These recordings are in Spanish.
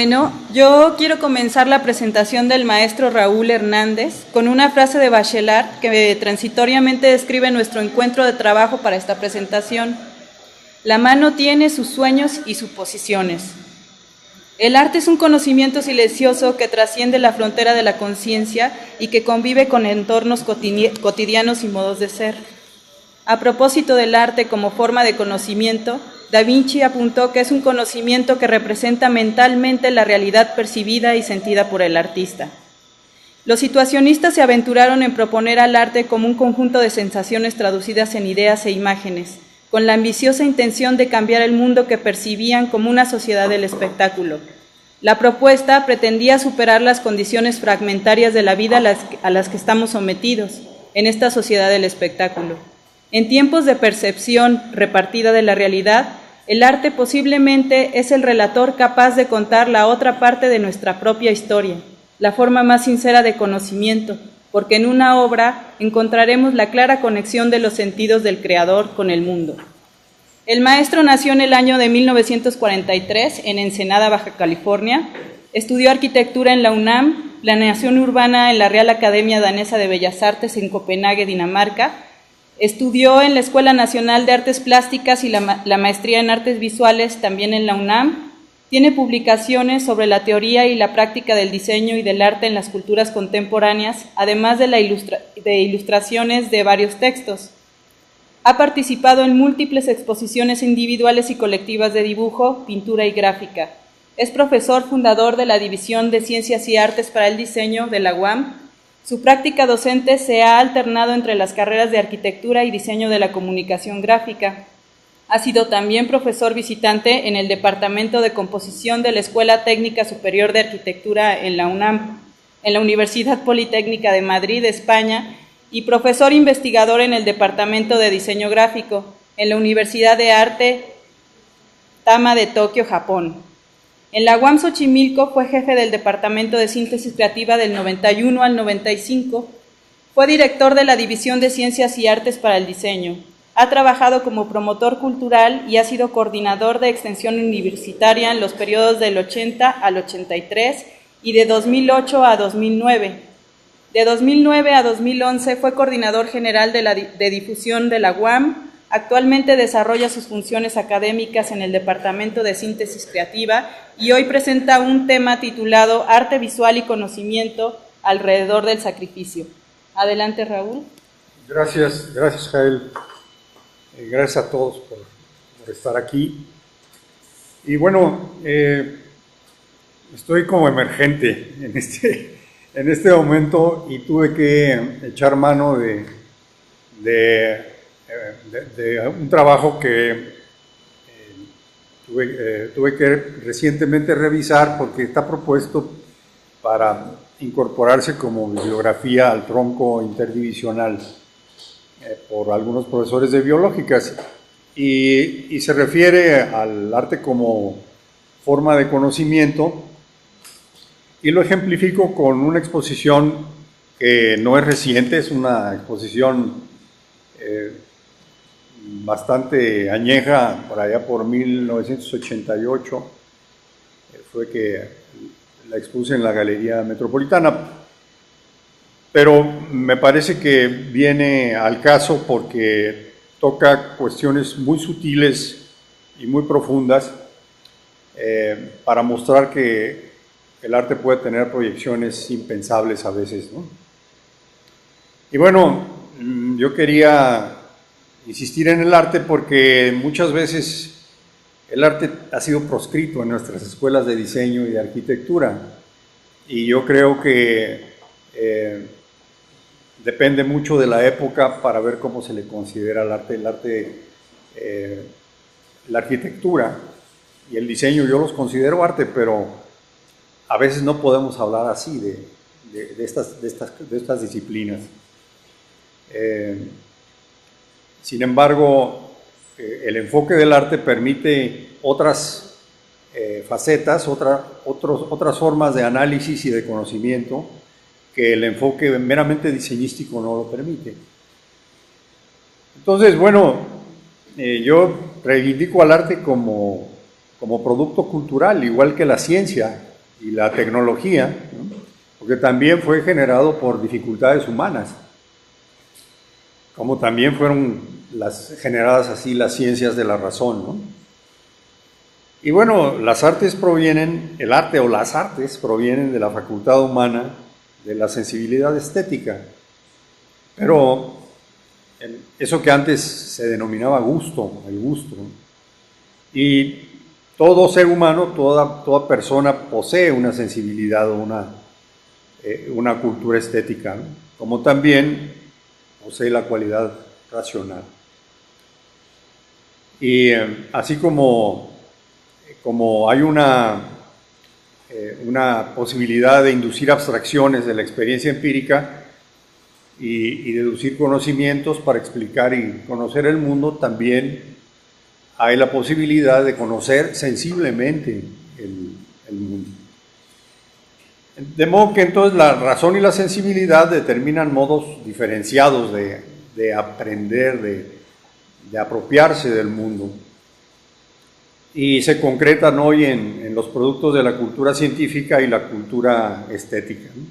Bueno, yo quiero comenzar la presentación del maestro Raúl Hernández con una frase de Bachelard que transitoriamente describe nuestro encuentro de trabajo para esta presentación. La mano tiene sus sueños y suposiciones. El arte es un conocimiento silencioso que trasciende la frontera de la conciencia y que convive con entornos cotidianos y modos de ser. A propósito del arte como forma de conocimiento, Da Vinci apuntó que es un conocimiento que representa mentalmente la realidad percibida y sentida por el artista. Los situacionistas se aventuraron en proponer al arte como un conjunto de sensaciones traducidas en ideas e imágenes, con la ambiciosa intención de cambiar el mundo que percibían como una sociedad del espectáculo. La propuesta pretendía superar las condiciones fragmentarias de la vida a las que estamos sometidos en esta sociedad del espectáculo. En tiempos de percepción repartida de la realidad, el arte posiblemente es el relator capaz de contar la otra parte de nuestra propia historia, la forma más sincera de conocimiento, porque en una obra encontraremos la clara conexión de los sentidos del creador con el mundo. El maestro nació en el año de 1943 en Ensenada, Baja California. Estudió arquitectura en la UNAM, planeación urbana en la Real Academia Danesa de Bellas Artes en Copenhague, Dinamarca. Estudió en la Escuela Nacional de Artes Plásticas y la maestría en Artes Visuales también en la UNAM. Tiene publicaciones sobre la teoría y la práctica del diseño y del arte en las culturas contemporáneas, además de ilustraciones de varios textos. Ha participado en múltiples exposiciones individuales y colectivas de dibujo, pintura y gráfica. Es profesor fundador de la División de Ciencias y Artes para el Diseño de la UAM. Su práctica docente se ha alternado entre las carreras de Arquitectura y Diseño de la Comunicación Gráfica. Ha sido también profesor visitante en el Departamento de Composición de la Escuela Técnica Superior de Arquitectura en la UNAM, en la Universidad Politécnica de Madrid, España, y profesor investigador en el Departamento de Diseño Gráfico, en la Universidad de Arte Tama de Tokio, Japón. En la UAM Xochimilco fue jefe del Departamento de Síntesis Creativa del 91 al 95, fue director de la División de Ciencias y Artes para el Diseño. Ha trabajado como promotor cultural y ha sido coordinador de extensión universitaria en los periodos del 80 al 83 y de 2008 a 2009. De 2009 a 2011 fue coordinador general de difusión de la UAM. Actualmente desarrolla sus funciones académicas en el Departamento de Síntesis Creativa y hoy presenta un tema titulado Arte Visual y Conocimiento alrededor del sacrificio. Adelante, Raúl. Gracias Jael. Gracias a todos por estar aquí. Y bueno, estoy como emergente en este momento y tuve que echar mano de un trabajo que tuve que recientemente revisar porque está propuesto para incorporarse como bibliografía al tronco interdivisional por algunos profesores de biológicas y se refiere al arte como forma de conocimiento y lo ejemplifico con una exposición que no es reciente, es una exposición bastante añeja, por allá por 1988, fue que la expuse en la Galería Metropolitana, pero me parece que viene al caso porque toca cuestiones muy sutiles y muy profundas para mostrar que el arte puede tener proyecciones impensables a veces, ¿no? Y bueno, yo quería insistir en el arte porque muchas veces el arte ha sido proscrito en nuestras escuelas de diseño y de arquitectura y yo creo que depende mucho de la época para ver cómo se le considera el arte, la arquitectura y el diseño. Yo los considero arte, pero a veces no podemos hablar así de estas disciplinas. Sin embargo, el enfoque del arte permite otras facetas, otras formas de análisis y de conocimiento que el enfoque meramente diseñístico no lo permite. Entonces, bueno, yo reivindico al arte como producto cultural, igual que la ciencia. y la tecnología, ¿no? Porque también fue generado por dificultades humanas, como también fueron generadas así las ciencias de la razón, ¿no? Y bueno, las artes provienen, el arte o las artes provienen de la facultad humana, de la sensibilidad estética, pero eso que antes se denominaba gusto, el gusto, ¿no? Y todo ser humano, toda persona posee una sensibilidad o una cultura estética, ¿no? Como también posee la cualidad racional. Y así como hay una posibilidad de inducir abstracciones de la experiencia empírica y deducir conocimientos para explicar y conocer el mundo, también hay la posibilidad de conocer sensiblemente el mundo. De modo que entonces la razón y la sensibilidad determinan modos diferenciados de aprender, de apropiarse del mundo. Y se concretan hoy en los productos de la cultura científica y la cultura estética, ¿no?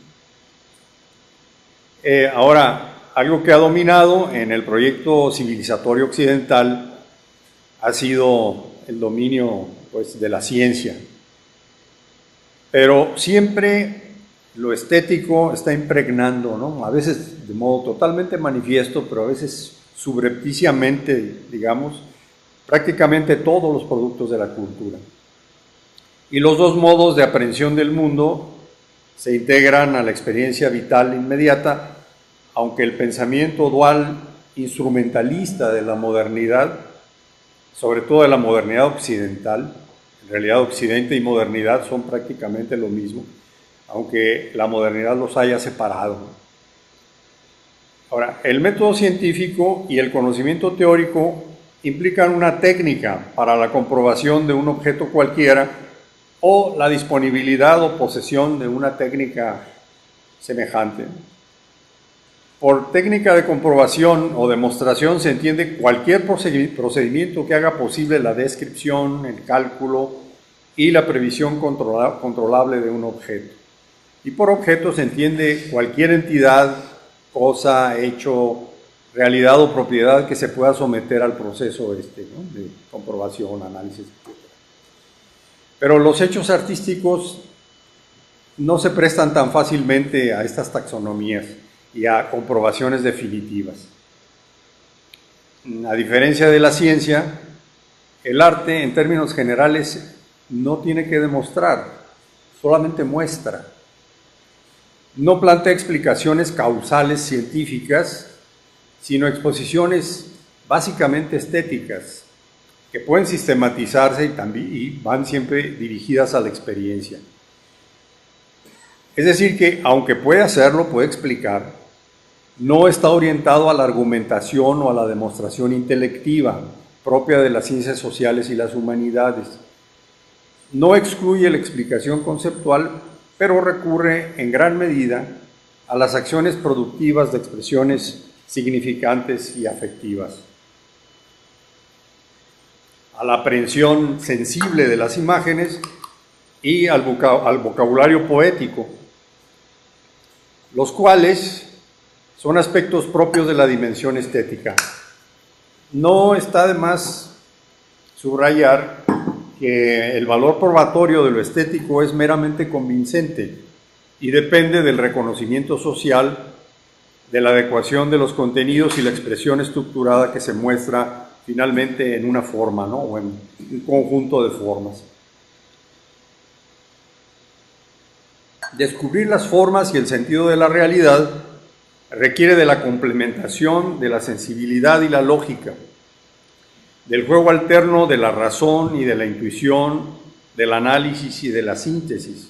Ahora, algo que ha dominado en el proyecto civilizatorio occidental ha sido el dominio, pues, de la ciencia. Pero siempre lo estético está impregnando, ¿no? A veces de modo totalmente manifiesto, pero a veces subrepticiamente, digamos, prácticamente todos los productos de la cultura. Y los dos modos de aprehensión del mundo se integran a la experiencia vital inmediata, aunque el pensamiento dual instrumentalista de la modernidad, sobre todo de la modernidad occidental, en realidad occidente y modernidad son prácticamente lo mismo, aunque la modernidad los haya separado. Ahora, el método científico y el conocimiento teórico implican una técnica para la comprobación de un objeto cualquiera o la disponibilidad o posesión de una técnica semejante. Por técnica de comprobación o demostración se entiende cualquier procedimiento que haga posible la descripción, el cálculo y la previsión controlable de un objeto. Y por objeto se entiende cualquier entidad, cosa, hecho, realidad o propiedad que se pueda someter al proceso ¿no? de comprobación, análisis, etc. Pero los hechos artísticos no se prestan tan fácilmente a estas taxonomías y a comprobaciones definitivas. A diferencia de la ciencia, el arte, en términos generales, no tiene que demostrar, solamente muestra. No plantea explicaciones causales científicas, sino exposiciones básicamente estéticas, que pueden sistematizarse y van siempre dirigidas a la experiencia. Es decir que, aunque puede hacerlo, puede explicar, no está orientado a la argumentación o a la demostración intelectiva propia de las ciencias sociales y las humanidades. No excluye la explicación conceptual, pero recurre en gran medida a las acciones productivas de expresiones significantes y afectivas, a la aprehensión sensible de las imágenes y al vocabulario poético, los cuales son aspectos propios de la dimensión estética. No está de más subrayar que el valor probatorio de lo estético es meramente convincente y depende del reconocimiento social, de la adecuación de los contenidos y la expresión estructurada que se muestra finalmente en una forma, ¿no? O en un conjunto de formas. Descubrir las formas y el sentido de la realidad requiere de la complementación de la sensibilidad y la lógica, del juego alterno de la razón y de la intuición, del análisis y de la síntesis.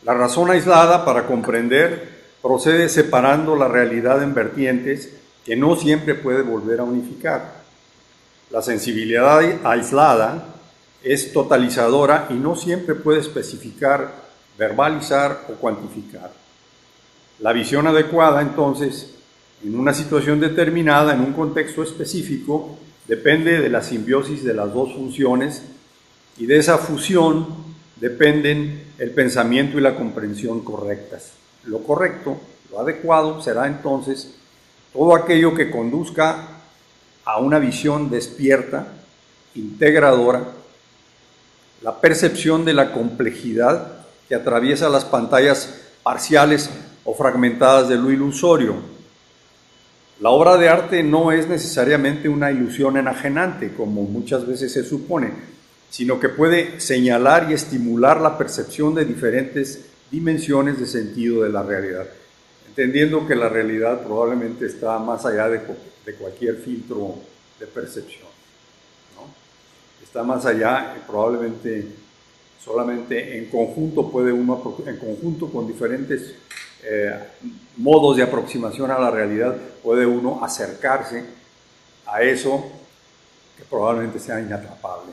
La razón aislada, para comprender, procede separando la realidad en vertientes que no siempre puede volver a unificar. La sensibilidad aislada es totalizadora y no siempre puede especificar, verbalizar o cuantificar. La visión adecuada, entonces, en una situación determinada, en un contexto específico, depende de la simbiosis de las dos funciones y de esa fusión dependen el pensamiento y la comprensión correctas. Lo correcto, lo adecuado, será entonces todo aquello que conduzca a una visión despierta, integradora, la percepción de la complejidad que atraviesa las pantallas parciales o fragmentadas de lo ilusorio. La obra de arte no es necesariamente una ilusión enajenante, como muchas veces se supone, sino que puede señalar y estimular la percepción de diferentes dimensiones de sentido de la realidad, entendiendo que la realidad probablemente está más allá de cualquier filtro de percepción, ¿no? Está más allá, probablemente solamente en conjunto puede uno, en conjunto con diferentes modos de aproximación a la realidad, puede uno acercarse a eso que probablemente sea inatrapable.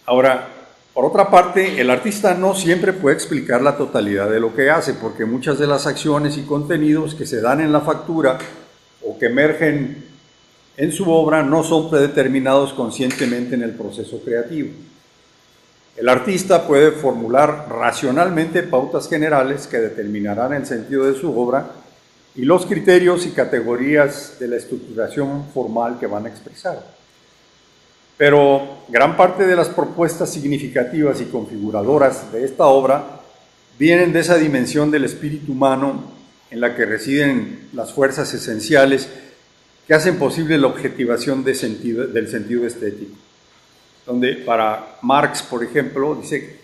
Ahora, por otra parte, el artista no siempre puede explicar la totalidad de lo que hace, porque muchas de las acciones y contenidos que se dan en la factura o que emergen en su obra no son predeterminados conscientemente en el proceso creativo. El artista puede formular racionalmente pautas generales que determinarán el sentido de su obra y los criterios y categorías de la estructuración formal que van a expresar. Pero gran parte de las propuestas significativas y configuradoras de esta obra vienen de esa dimensión del espíritu humano en la que residen las fuerzas esenciales que hacen posible la objetivación del sentido estético. Donde para Marx, por ejemplo, dice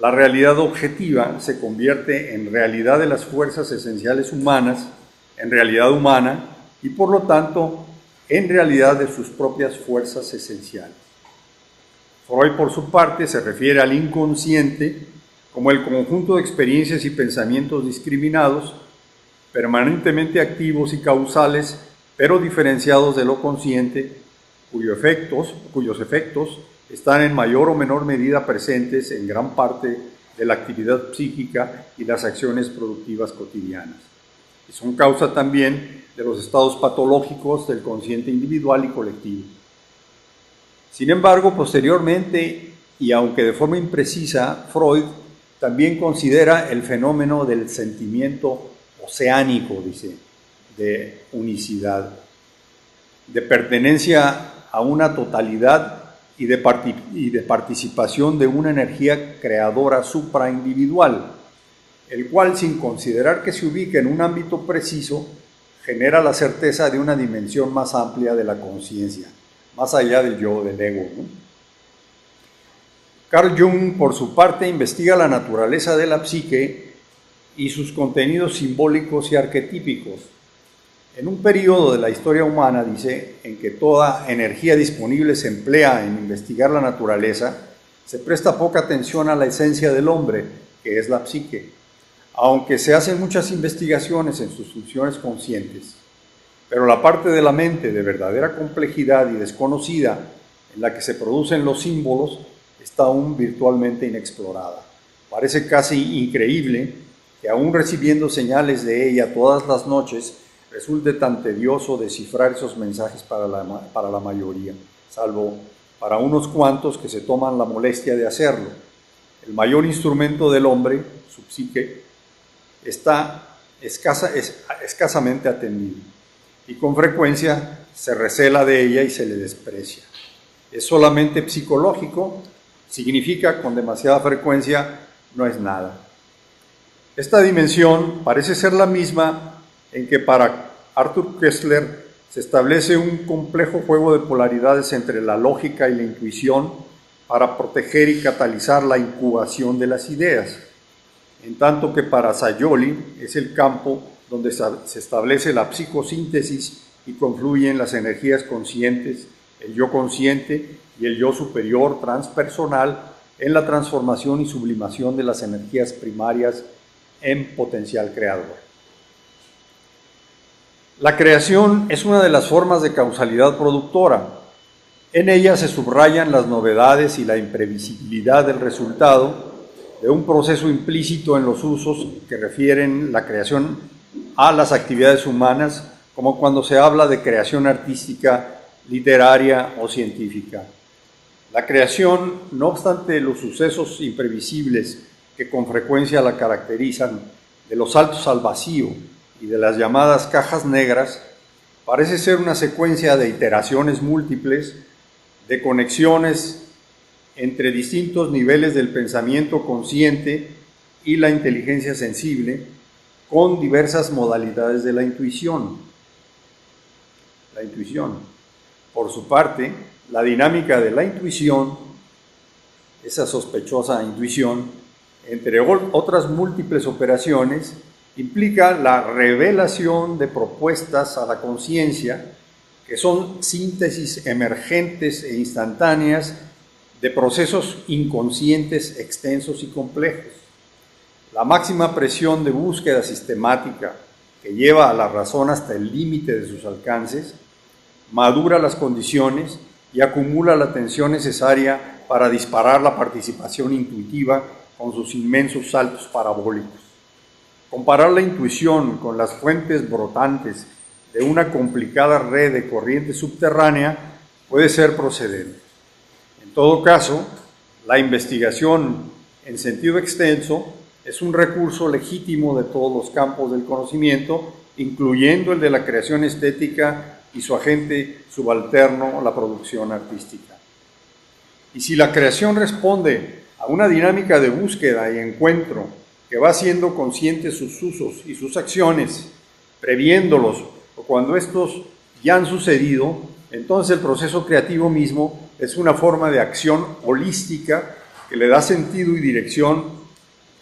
la realidad objetiva se convierte en realidad de las fuerzas esenciales humanas, en realidad humana, y por lo tanto en realidad de sus propias fuerzas esenciales. Freud, por su parte, se refiere al inconsciente como el conjunto de experiencias y pensamientos discriminados, permanentemente activos y causales, pero diferenciados de lo consciente, cuyos efectos están en mayor o menor medida presentes en gran parte de la actividad psíquica y las acciones productivas cotidianas. Y son causa también de los estados patológicos del consciente individual y colectivo. Sin embargo, posteriormente, y aunque de forma imprecisa, Freud también considera el fenómeno del sentimiento oceánico, dice, de unicidad, de pertenencia a una totalidad y de participación de una energía creadora supraindividual, el cual, sin considerar que se ubica en un ámbito preciso, genera la certeza de una dimensión más amplia de la conciencia, más allá del yo, del ego, ¿no? Carl Jung, por su parte, investiga la naturaleza de la psique y sus contenidos simbólicos y arquetípicos. En un periodo de la historia humana, dice, en que toda energía disponible se emplea en investigar la naturaleza, se presta poca atención a la esencia del hombre, que es la psique, aunque se hacen muchas investigaciones en sus funciones conscientes. Pero la parte de la mente de verdadera complejidad y desconocida, en la que se producen los símbolos, está aún virtualmente inexplorada. Parece casi increíble que aún recibiendo señales de ella todas las noches, resulte tan tedioso descifrar esos mensajes para la mayoría, salvo para unos cuantos que se toman la molestia de hacerlo. El mayor instrumento del hombre, su psique, está escasamente atendido y con frecuencia se recela de ella y se le desprecia. Es solamente psicológico, significa con demasiada frecuencia no es nada. Esta dimensión parece ser la misma en que para Arthur Koestler se establece un complejo juego de polaridades entre la lógica y la intuición para proteger y catalizar la incubación de las ideas, en tanto que para Sayoli es el campo donde se establece la psicosíntesis y confluyen las energías conscientes, el yo consciente y el yo superior transpersonal en la transformación y sublimación de las energías primarias en potencial creador. La creación es una de las formas de causalidad productora. En ella se subrayan las novedades y la imprevisibilidad del resultado de un proceso implícito en los usos que refieren la creación a las actividades humanas, como cuando se habla de creación artística, literaria o científica. La creación, no obstante los sucesos imprevisibles que con frecuencia la caracterizan, de los saltos al vacío y de las llamadas cajas negras, parece ser una secuencia de iteraciones múltiples, de conexiones entre distintos niveles del pensamiento consciente y la inteligencia sensible, con diversas modalidades de la intuición. La intuición, por su parte, la dinámica de la intuición, esa sospechosa intuición, entre otras múltiples operaciones, implica la revelación de propuestas a la conciencia, que son síntesis emergentes e instantáneas de procesos inconscientes extensos y complejos. La máxima presión de búsqueda sistemática, que lleva a la razón hasta el límite de sus alcances, madura las condiciones y acumula la atención necesaria para disparar la participación intuitiva con sus inmensos saltos parabólicos. Comparar la intuición con las fuentes brotantes de una complicada red de corriente subterránea puede ser procedente. En todo caso, la investigación en sentido extenso es un recurso legítimo de todos los campos del conocimiento, incluyendo el de la creación estética y su agente subalterno, la producción artística. Y si la creación responde a una dinámica de búsqueda y encuentro que va haciendo conscientes sus usos y sus acciones, previéndolos o cuando estos ya han sucedido, entonces el proceso creativo mismo es una forma de acción holística que le da sentido y dirección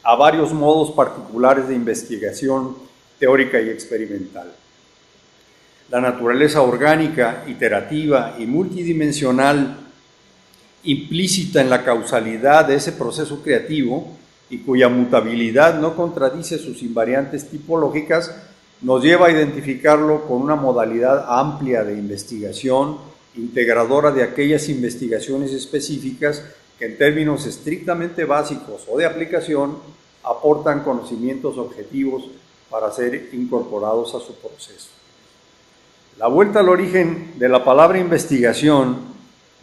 a varios modos particulares de investigación teórica y experimental. La naturaleza orgánica, iterativa y multidimensional implícita en la causalidad de ese proceso creativo y cuya mutabilidad no contradice sus invariantes tipológicas, nos lleva a identificarlo con una modalidad amplia de investigación, integradora de aquellas investigaciones específicas que en términos estrictamente básicos o de aplicación aportan conocimientos objetivos para ser incorporados a su proceso. La vuelta al origen de la palabra investigación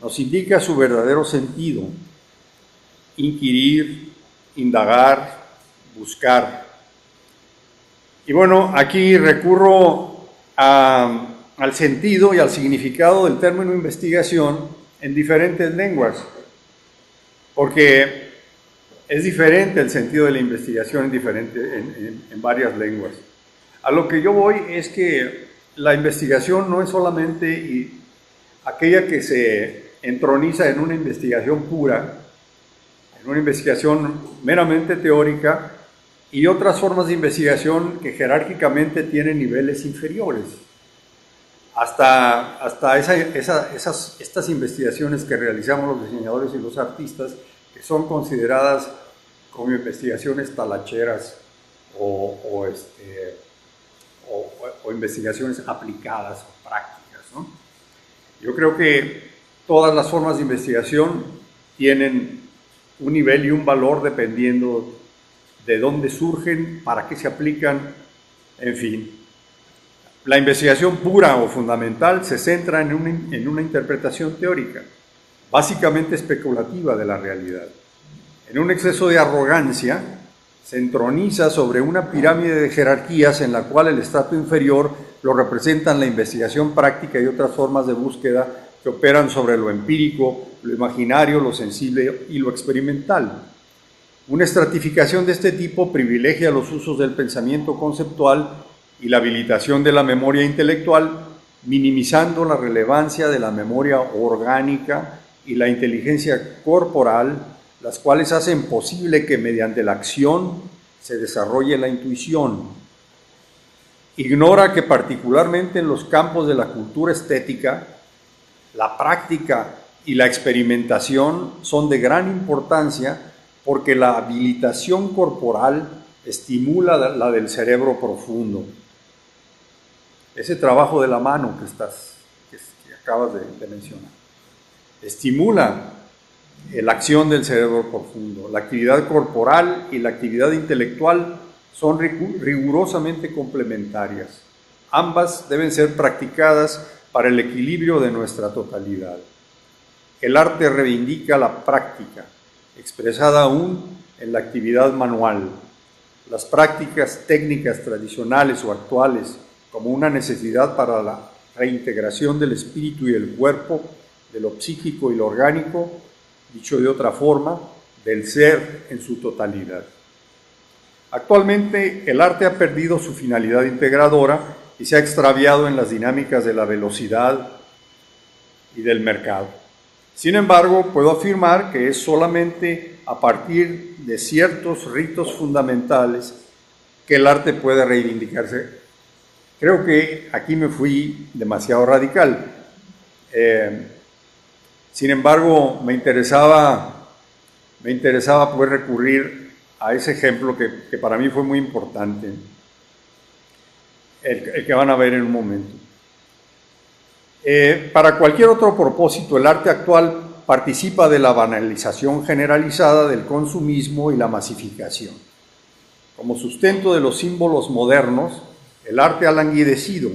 nos indica su verdadero sentido: inquirir, indagar, buscar. Y bueno, aquí recurro al sentido y al significado del término investigación en diferentes lenguas, porque es diferente el sentido de la investigación en varias lenguas. A lo que yo voy es que la investigación no es solamente aquella que se entroniza en una investigación pura, en una investigación meramente teórica, y otras formas de investigación que jerárquicamente tienen niveles inferiores. Hasta estas investigaciones que realizamos los diseñadores y los artistas, que son consideradas como investigaciones talacheras o investigaciones aplicadas o prácticas, ¿no? Yo creo que todas las formas de investigación tienen un nivel y un valor dependiendo de dónde surgen, para qué se aplican, en fin. La investigación pura o fundamental se centra en una interpretación teórica, básicamente especulativa de la realidad. En un exceso de arrogancia, se entroniza sobre una pirámide de jerarquías en la cual el estrato inferior lo representan la investigación práctica y otras formas de búsqueda que operan sobre lo empírico, lo imaginario, lo sensible y lo experimental. Una estratificación de este tipo privilegia los usos del pensamiento conceptual y la habilitación de la memoria intelectual, minimizando la relevancia de la memoria orgánica y la inteligencia corporal, las cuales hacen posible que mediante la acción se desarrolle la intuición. Ignora que particularmente en los campos de la cultura estética, la práctica y la experimentación son de gran importancia porque la habilitación corporal estimula la del cerebro profundo. Ese trabajo de la mano que acabas de mencionar estimula la acción del cerebro profundo. La actividad corporal y la actividad intelectual son rigurosamente complementarias. Ambas deben ser practicadas para el equilibrio de nuestra totalidad. el arte reivindica la práctica, expresada aún en la actividad manual. Las prácticas técnicas tradicionales o actuales, como una necesidad para la reintegración del espíritu y el cuerpo, de lo psíquico y lo orgánico, dicho de otra forma, del ser en su totalidad. Actualmente, el arte ha perdido su finalidad integradora y se ha extraviado en las dinámicas de la velocidad y del mercado. Sin embargo, puedo afirmar que es solamente a partir de ciertos ritos fundamentales que el arte puede reivindicarse. Creo que aquí me fui demasiado radical. Sin embargo, me interesaba poder recurrir a ese ejemplo que para mí fue muy importante, el que van a ver en un momento. Para cualquier otro propósito, el arte actual participa de la banalización generalizada del consumismo y la masificación. Como sustento de los símbolos modernos, el arte ha languidecido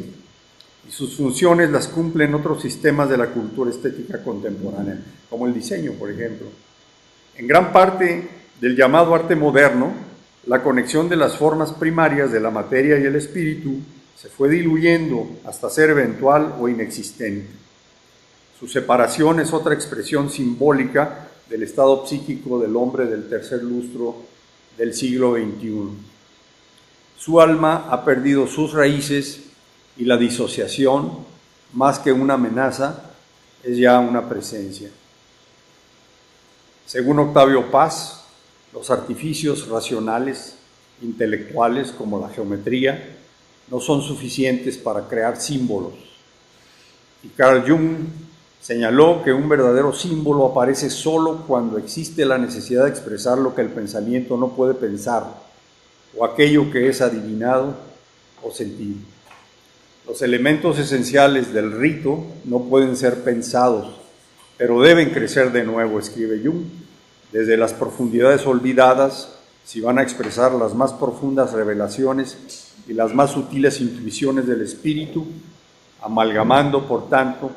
y sus funciones las cumplen otros sistemas de la cultura estética contemporánea, como el diseño, por ejemplo. En gran parte del llamado arte moderno, la conexión de las formas primarias de la materia y el espíritu se fue diluyendo hasta ser eventual o inexistente. Su separación es otra expresión simbólica del estado psíquico del hombre del tercer lustro del siglo XXI. Su alma ha perdido sus raíces y la disociación, más que una amenaza, es ya una presencia. Según Octavio Paz, los artificios racionales, intelectuales, como la geometría, no son suficientes para crear símbolos. Y Carl Jung señaló que un verdadero símbolo aparece solo cuando existe la necesidad de expresar lo que el pensamiento no puede pensar, o aquello que es adivinado o sentido. Los elementos esenciales del rito no pueden ser pensados, pero deben crecer de nuevo, escribe Jung, desde las profundidades olvidadas, si van a expresar las más profundas revelaciones y las más sutiles intuiciones del espíritu, amalgamando, por tanto,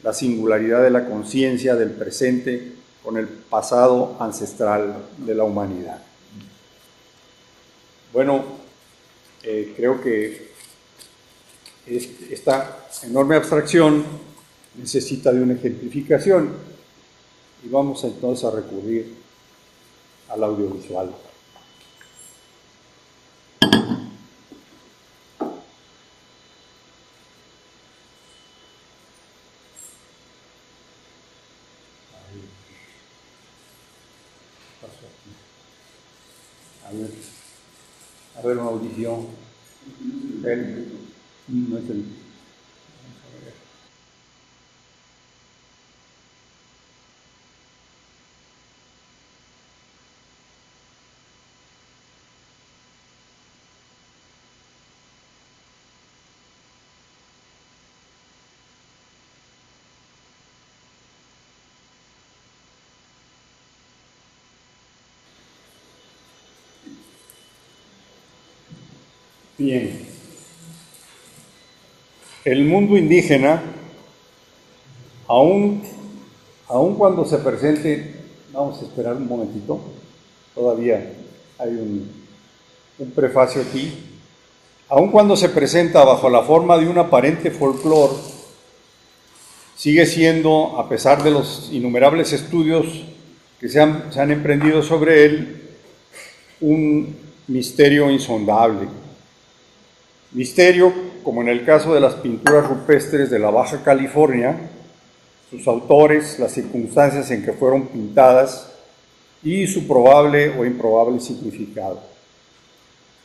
la singularidad de la conciencia del presente con el pasado ancestral de la humanidad. Bueno, creo que esta enorme abstracción necesita de una ejemplificación y vamos entonces a recurrir al audiovisual. A ver una audición. No es el. Bien. El mundo indígena, aun cuando se presente, vamos a esperar un momentito, todavía hay un prefacio aquí, aun cuando se presenta bajo la forma de un aparente folclore, sigue siendo, a pesar de los innumerables estudios que se han emprendido sobre él, un misterio insondable. Misterio, como en el caso de las pinturas rupestres de la Baja California, sus autores, las circunstancias en que fueron pintadas y su probable o improbable significado.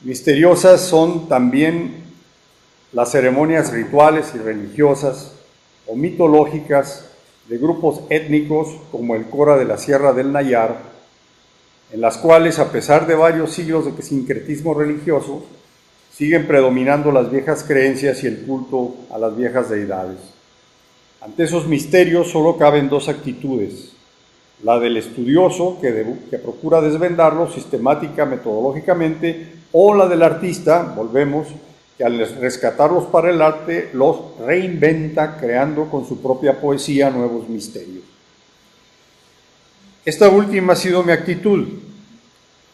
Misteriosas son también las ceremonias rituales y religiosas o mitológicas de grupos étnicos como el Cora de la Sierra del Nayar, en las cuales, a pesar de varios siglos de sincretismo religioso, siguen predominando las viejas creencias y el culto a las viejas deidades. Ante esos misterios solo caben dos actitudes: la del estudioso, que procura desvendarlos sistemática, metodológicamente, o la del artista, volvemos, que al rescatarlos para el arte, los reinventa, creando con su propia poesía nuevos misterios. Esta última ha sido mi actitud.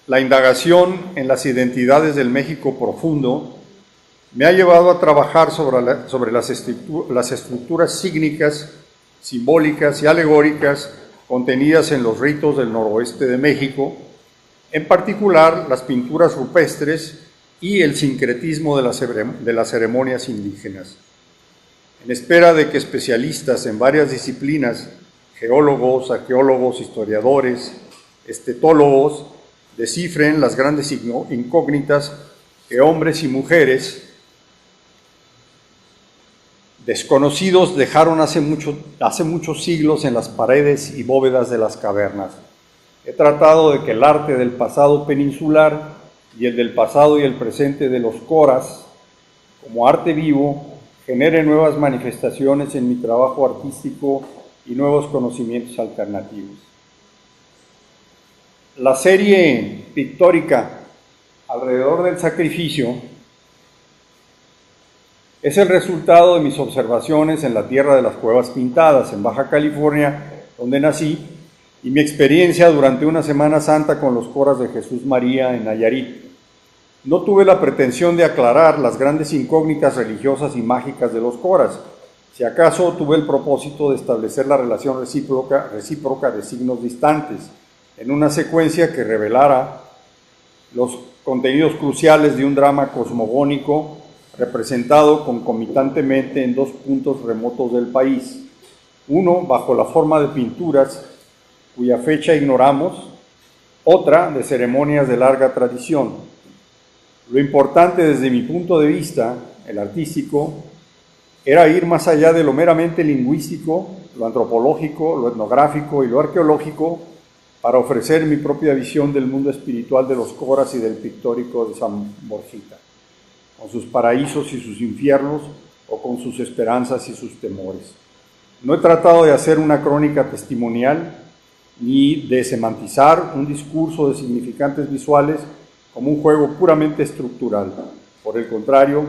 La indagación en las identidades del México profundo me ha llevado a trabajar sobre las estructuras sígnicas, simbólicas y alegóricas contenidas en los ritos del noroeste de México, en particular las pinturas rupestres y el sincretismo de las ceremonias indígenas. En espera de que especialistas en varias disciplinas, geólogos, arqueólogos, historiadores, estetólogos, descifren las grandes incógnitas que hombres y mujeres desconocidos dejaron hace muchos siglos en las paredes y bóvedas de las cavernas. He tratado de que el arte del pasado peninsular y el del pasado y el presente de los coras, como arte vivo, genere nuevas manifestaciones en mi trabajo artístico y nuevos conocimientos alternativos. La serie pictórica Alrededor del Sacrificio es el resultado de mis observaciones en la Tierra de las Cuevas Pintadas, en Baja California, donde nací, y mi experiencia durante una Semana Santa con los coras de Jesús María en Nayarit. No tuve la pretensión de aclarar las grandes incógnitas religiosas y mágicas de los coras. Si acaso tuve el propósito de establecer la relación recíproca de signos distantes, en una secuencia que revelara los contenidos cruciales de un drama cosmogónico representado concomitantemente en dos puntos remotos del país. Uno bajo la forma de pinturas cuya fecha ignoramos, otra de ceremonias de larga tradición. Lo importante desde mi punto de vista, el artístico, era ir más allá de lo meramente lingüístico, lo antropológico, lo etnográfico y lo arqueológico, para ofrecer mi propia visión del mundo espiritual de los coras y del pictórico de San Borjita, con sus paraísos y sus infiernos, o con sus esperanzas y sus temores. No he tratado de hacer una crónica testimonial, ni de semantizar un discurso de significantes visuales como un juego puramente estructural. Por el contrario,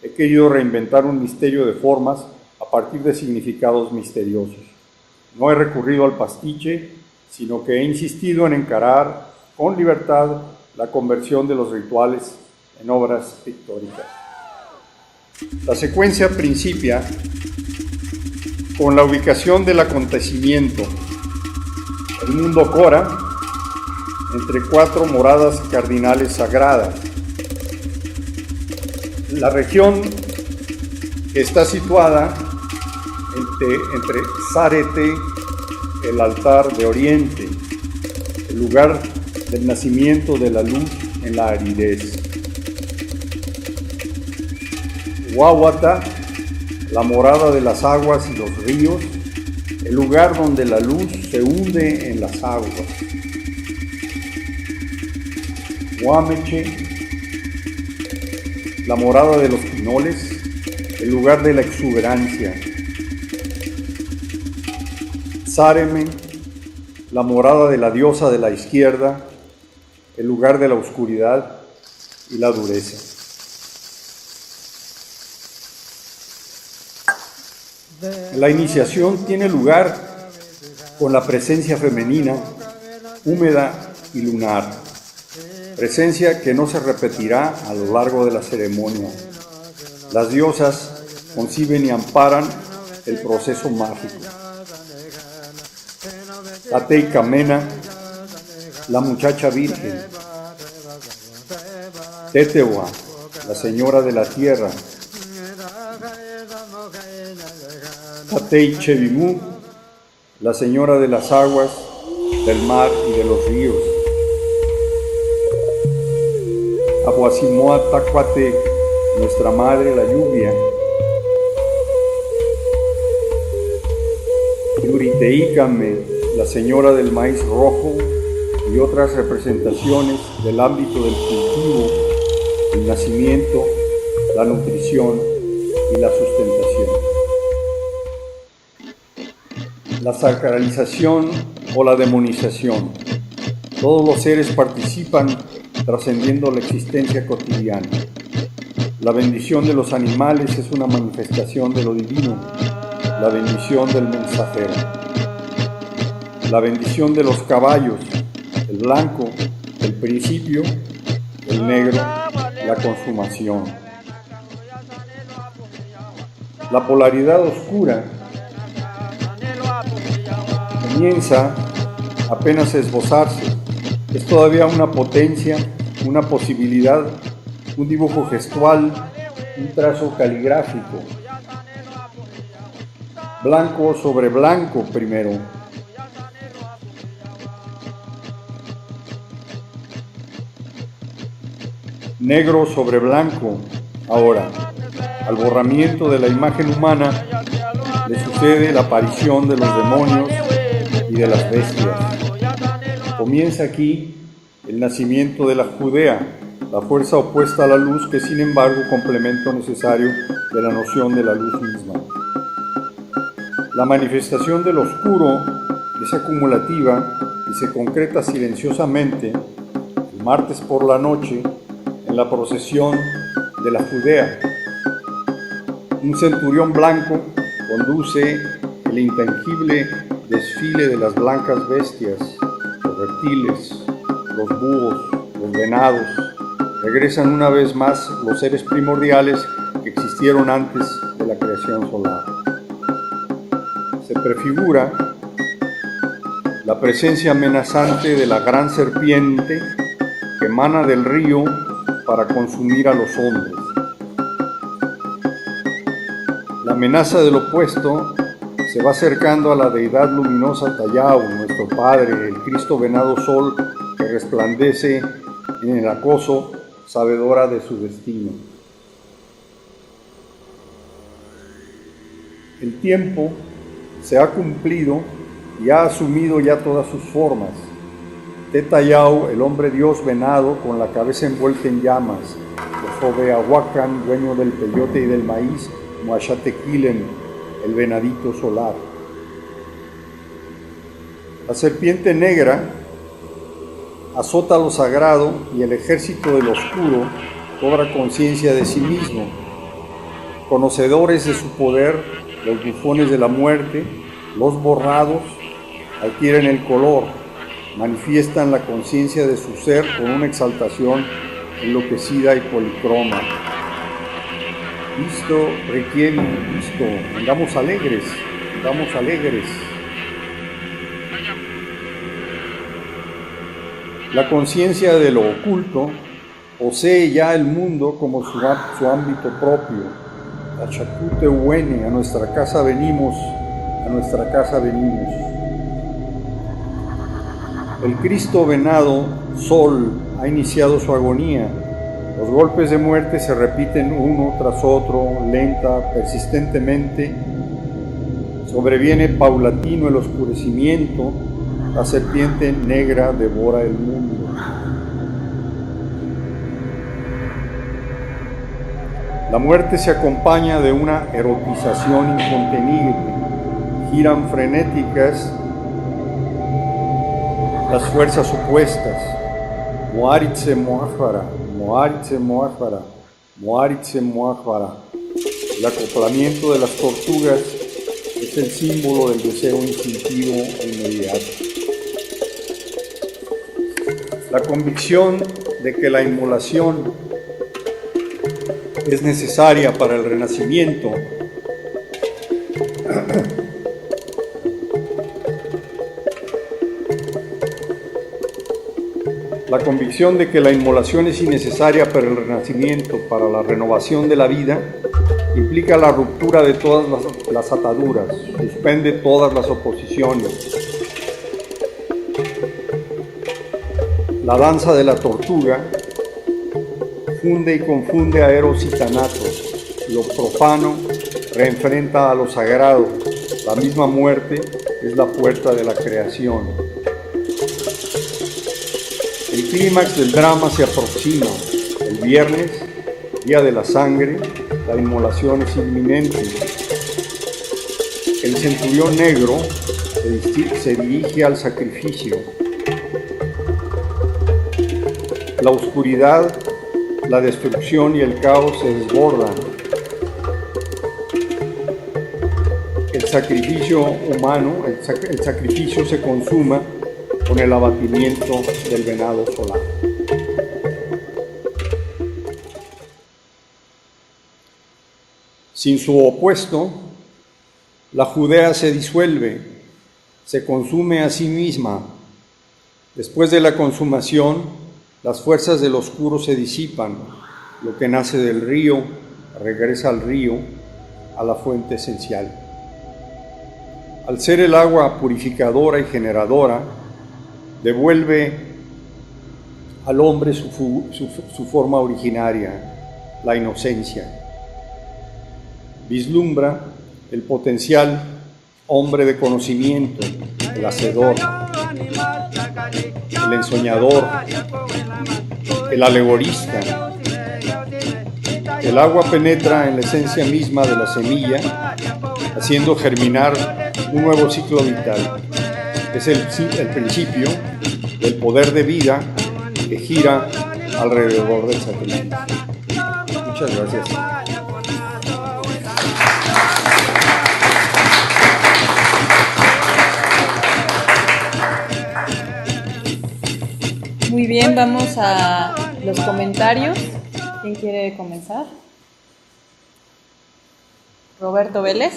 he querido reinventar un misterio de formas a partir de significados misteriosos. No he recurrido al pastiche, sino que he insistido en encarar con libertad la conversión de los rituales en obras pictóricas. La secuencia principia con la ubicación del acontecimiento. El mundo cora entre cuatro moradas cardinales sagradas. La región que está situada entre Zárate, el altar de Oriente, el lugar del nacimiento de la luz en la aridez. Huáhuata, la morada de las aguas y los ríos, el lugar donde la luz se hunde en las aguas. Huameche, la morada de los pinoles, el lugar de la exuberancia. Záreme, la morada de la diosa de la izquierda, el lugar de la oscuridad y la dureza. La iniciación tiene lugar con la presencia femenina, húmeda y lunar, presencia que no se repetirá a lo largo de la ceremonia. Las diosas conciben y amparan el proceso mágico. Tatey Kamena, la muchacha virgen. Tetewa, la señora de la tierra. Tatey Chevimú, la señora de las aguas, del mar y de los ríos. Abuasimoa Tacuate, nuestra madre la lluvia. Yuriteícame, la señora del maíz rojo, y otras representaciones del ámbito del cultivo, el nacimiento, la nutrición y la sustentación. La sacralización o la demonización. Todos los seres participan trascendiendo la existencia cotidiana. La bendición de los animales es una manifestación de lo divino, la bendición del mensajero. la bendición de los caballos, el blanco, el principio, el negro, la consumación. La polaridad oscura comienza apenas a esbozarse. Es todavía una potencia, una posibilidad, un dibujo gestual, un trazo caligráfico. Blanco sobre blanco primero. Negro sobre blanco ahora. Al borramiento de la imagen humana le sucede la aparición de los demonios y de las bestias. Comienza aquí el nacimiento de la Judea, la fuerza opuesta a la luz que sin embargo complemento necesario de la noción de la luz misma. La manifestación del oscuro es acumulativa y se concreta silenciosamente el martes por la noche en la procesión de la Judea. Un centurión blanco conduce el intangible desfile de las blancas bestias, los reptiles, los búhos, los venados. Regresan una vez más los seres primordiales que existieron antes de la creación solar. Se prefigura la presencia amenazante de la gran serpiente que emana del río para consumir a los hombres. La amenaza del opuesto se va acercando a la deidad luminosa Tayau, nuestro Padre, el Cristo venado sol que resplandece en el acoso, sabedora de su destino. El tiempo se ha cumplido y ha asumido ya todas sus formas. Tetayau, el hombre dios venado con la cabeza envuelta en llamas, Joveahuacan, dueño del peyote y del maíz, Moaxatequilen, el venadito solar. La serpiente negra azota lo sagrado y el ejército del oscuro cobra conciencia de sí mismo. Conocedores de su poder, los bufones de la muerte, los borrados, adquieren el color, manifiestan la conciencia de su ser con una exaltación enloquecida y policroma. Visto, requiere visto, andamos alegres, andamos alegres. La conciencia de lo oculto posee ya el mundo como su ámbito propio. Achacute huene, a nuestra casa venimos, a nuestra casa venimos. El Cristo venado, sol, ha iniciado su agonía. Los golpes de muerte se repiten uno tras otro, lenta, persistentemente. Sobreviene paulatino el oscurecimiento, la serpiente negra devora el mundo. La muerte se acompaña de una erotización incontenible. Giran frenéticas las fuerzas opuestas. Moaritse Moájara, Moaritse Moájara, Moaritse Moájara. El acoplamiento de las tortugas es el símbolo del deseo instintivo e inmediato. La convicción de que la inmolación es necesaria para el renacimiento La convicción de que la inmolación es innecesaria para el renacimiento, para la renovación de la vida, implica la ruptura de todas las ataduras, suspende todas las oposiciones. La danza de la tortuga funde y confunde a Eros y Thanatos. Lo profano reenfrenta a lo sagrado. La misma muerte es la puerta de la creación. El clímax del drama se aproxima. El viernes, día de la sangre, la inmolación es inminente. El centurión negro se dirige al sacrificio. La oscuridad, la destrucción y el caos se desbordan. El sacrificio humano, el sacrificio se consuma con el abatimiento del venado solar. Sin su opuesto, la Judea se disuelve, se consume a sí misma. Después de la consumación, las fuerzas del oscuro se disipan. Lo que nace del río regresa al río, a la fuente esencial. Al ser el agua purificadora y generadora, devuelve al hombre su forma originaria, la inocencia. Vislumbra el potencial hombre de conocimiento, el hacedor, el ensoñador, el alegorista. El agua penetra en la esencia misma de la semilla, haciendo germinar un nuevo ciclo vital. Es el principio del poder de vida que gira alrededor del sacrificio. Muchas gracias. Muy bien, vamos a los comentarios. ¿Quién quiere comenzar? Roberto Vélez.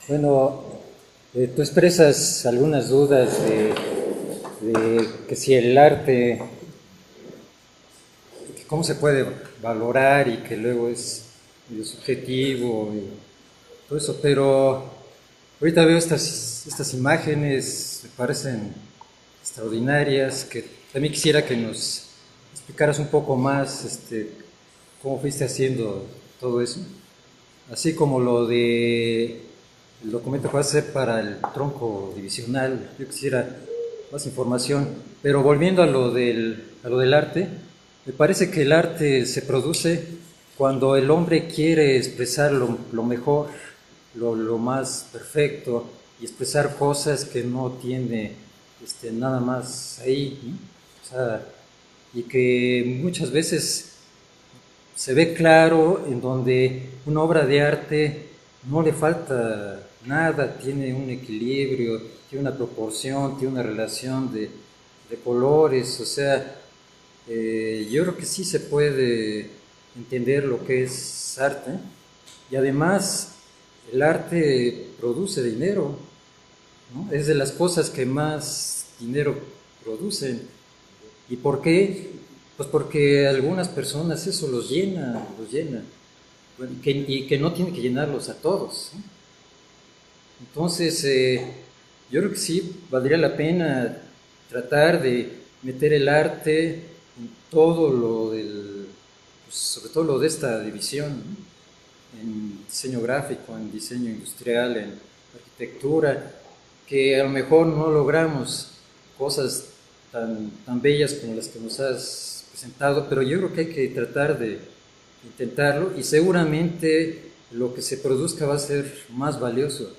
Bueno, tú expresas algunas dudas de que si el arte, que cómo se puede valorar y que luego es medio subjetivo y todo eso, pero ahorita veo estas imágenes, me parecen extraordinarias, que también quisiera que nos explicaras un poco más cómo fuiste haciendo todo eso, así como lo de el documento que vas a hacer para el tronco divisional. Yo quisiera más información, pero volviendo a lo del arte, me parece que el arte se produce cuando el hombre quiere expresar lo mejor, lo más perfecto, y expresar cosas que no tiene nada más ahí, ¿no? O sea, y que muchas veces se ve claro en donde una obra de arte no le falta nada, tiene un equilibrio, tiene una proporción, tiene una relación de colores, o sea, yo creo que sí se puede entender lo que es arte, y además el arte produce dinero, ¿no? Es de las cosas que más dinero producen. ¿Y por qué? Pues porque a algunas personas eso los llena, bueno, y que no tiene que llenarlos a todos, ¿no? Entonces, yo creo que sí valdría la pena tratar de meter el arte en todo lo pues, sobre todo lo de esta división, ¿no? En diseño gráfico, en diseño industrial, en arquitectura, que a lo mejor no logramos cosas tan bellas como las que nos has presentado, pero yo creo que hay que tratar de intentarlo, y seguramente lo que se produzca va a ser más valioso.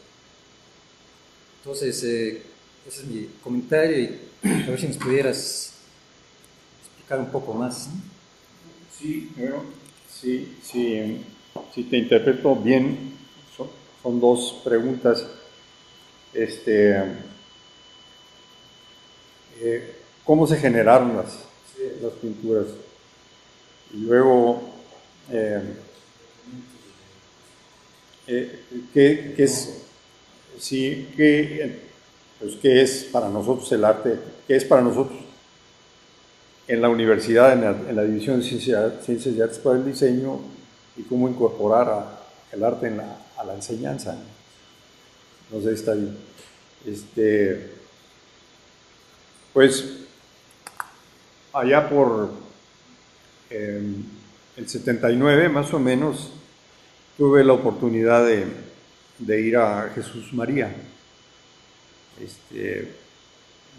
Entonces, ese es mi comentario, y a ver si nos pudieras explicar un poco más, ¿no? Sí, bueno, sí, si te interpreto bien, son dos preguntas. ¿Cómo se generaron las pinturas? Y luego, ¿qué es? Sí, pues, ¿qué es para nosotros el arte? ¿Qué es para nosotros en la universidad, en la división de Ciencias y Artes para el Diseño, y cómo incorporar el arte a la enseñanza? No sé, está bien. Pues allá por el 79, más o menos, tuve la oportunidad de ir a Jesús María.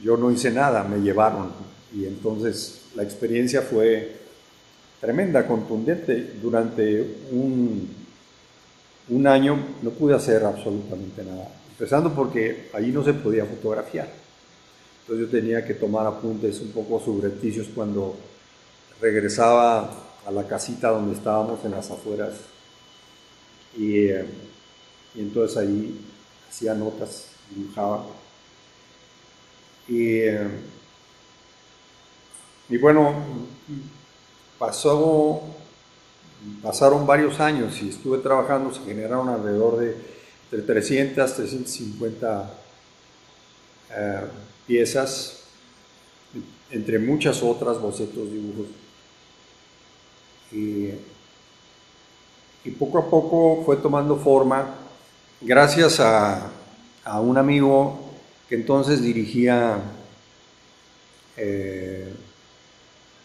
Yo no hice nada, me llevaron, y entonces la experiencia fue tremenda, contundente. Durante un año no pude hacer absolutamente nada, empezando porque allí no se podía fotografiar. Entonces yo tenía que tomar apuntes un poco subrepticios cuando regresaba a la casita donde estábamos en las afueras y entonces ahí hacía notas, dibujaba. Y bueno, pasaron varios años y estuve trabajando, se generaron alrededor de entre 300, 350 piezas, entre muchas otras, bocetos, dibujos. Y poco a poco fue tomando forma, gracias a un amigo que entonces dirigía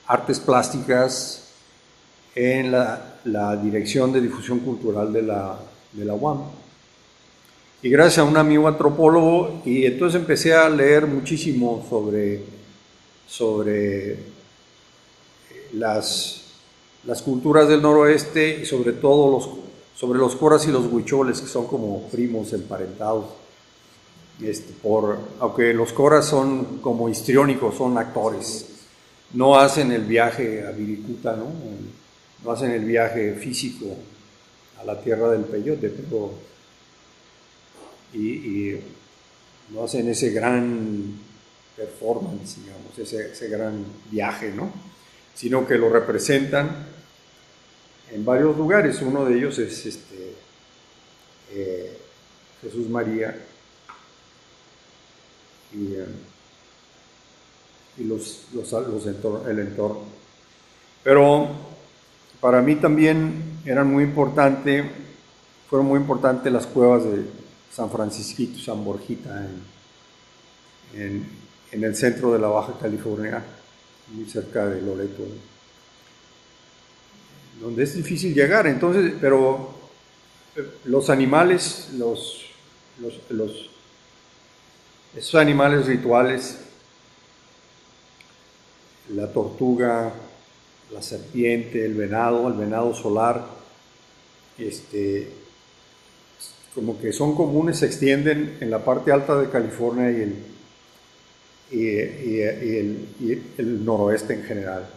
artes plásticas en la Dirección de Difusión Cultural de la UAM. Y gracias a un amigo antropólogo, y entonces empecé a leer muchísimo sobre las culturas del noroeste y sobre todo sobre los coras y los huicholes, que son como primos emparentados. Aunque los coras son como histriónicos, son actores, no hacen el viaje a Viricuta, ¿no? No hacen el viaje físico a la tierra del peyote, pero y no hacen ese gran performance, digamos, ese gran viaje, ¿no? Sino que lo representan en varios lugares. Uno de ellos es Jesús María y el entorno. Pero para mí también fueron muy importantes las cuevas de San Francisquito, San Borjita, en el centro de la Baja California, muy cerca de Loreto, donde es difícil llegar. Entonces, pero los animales, esos animales rituales, la tortuga, la serpiente, el venado solar, como que son comunes, se extienden en la parte alta de California y el noroeste en general.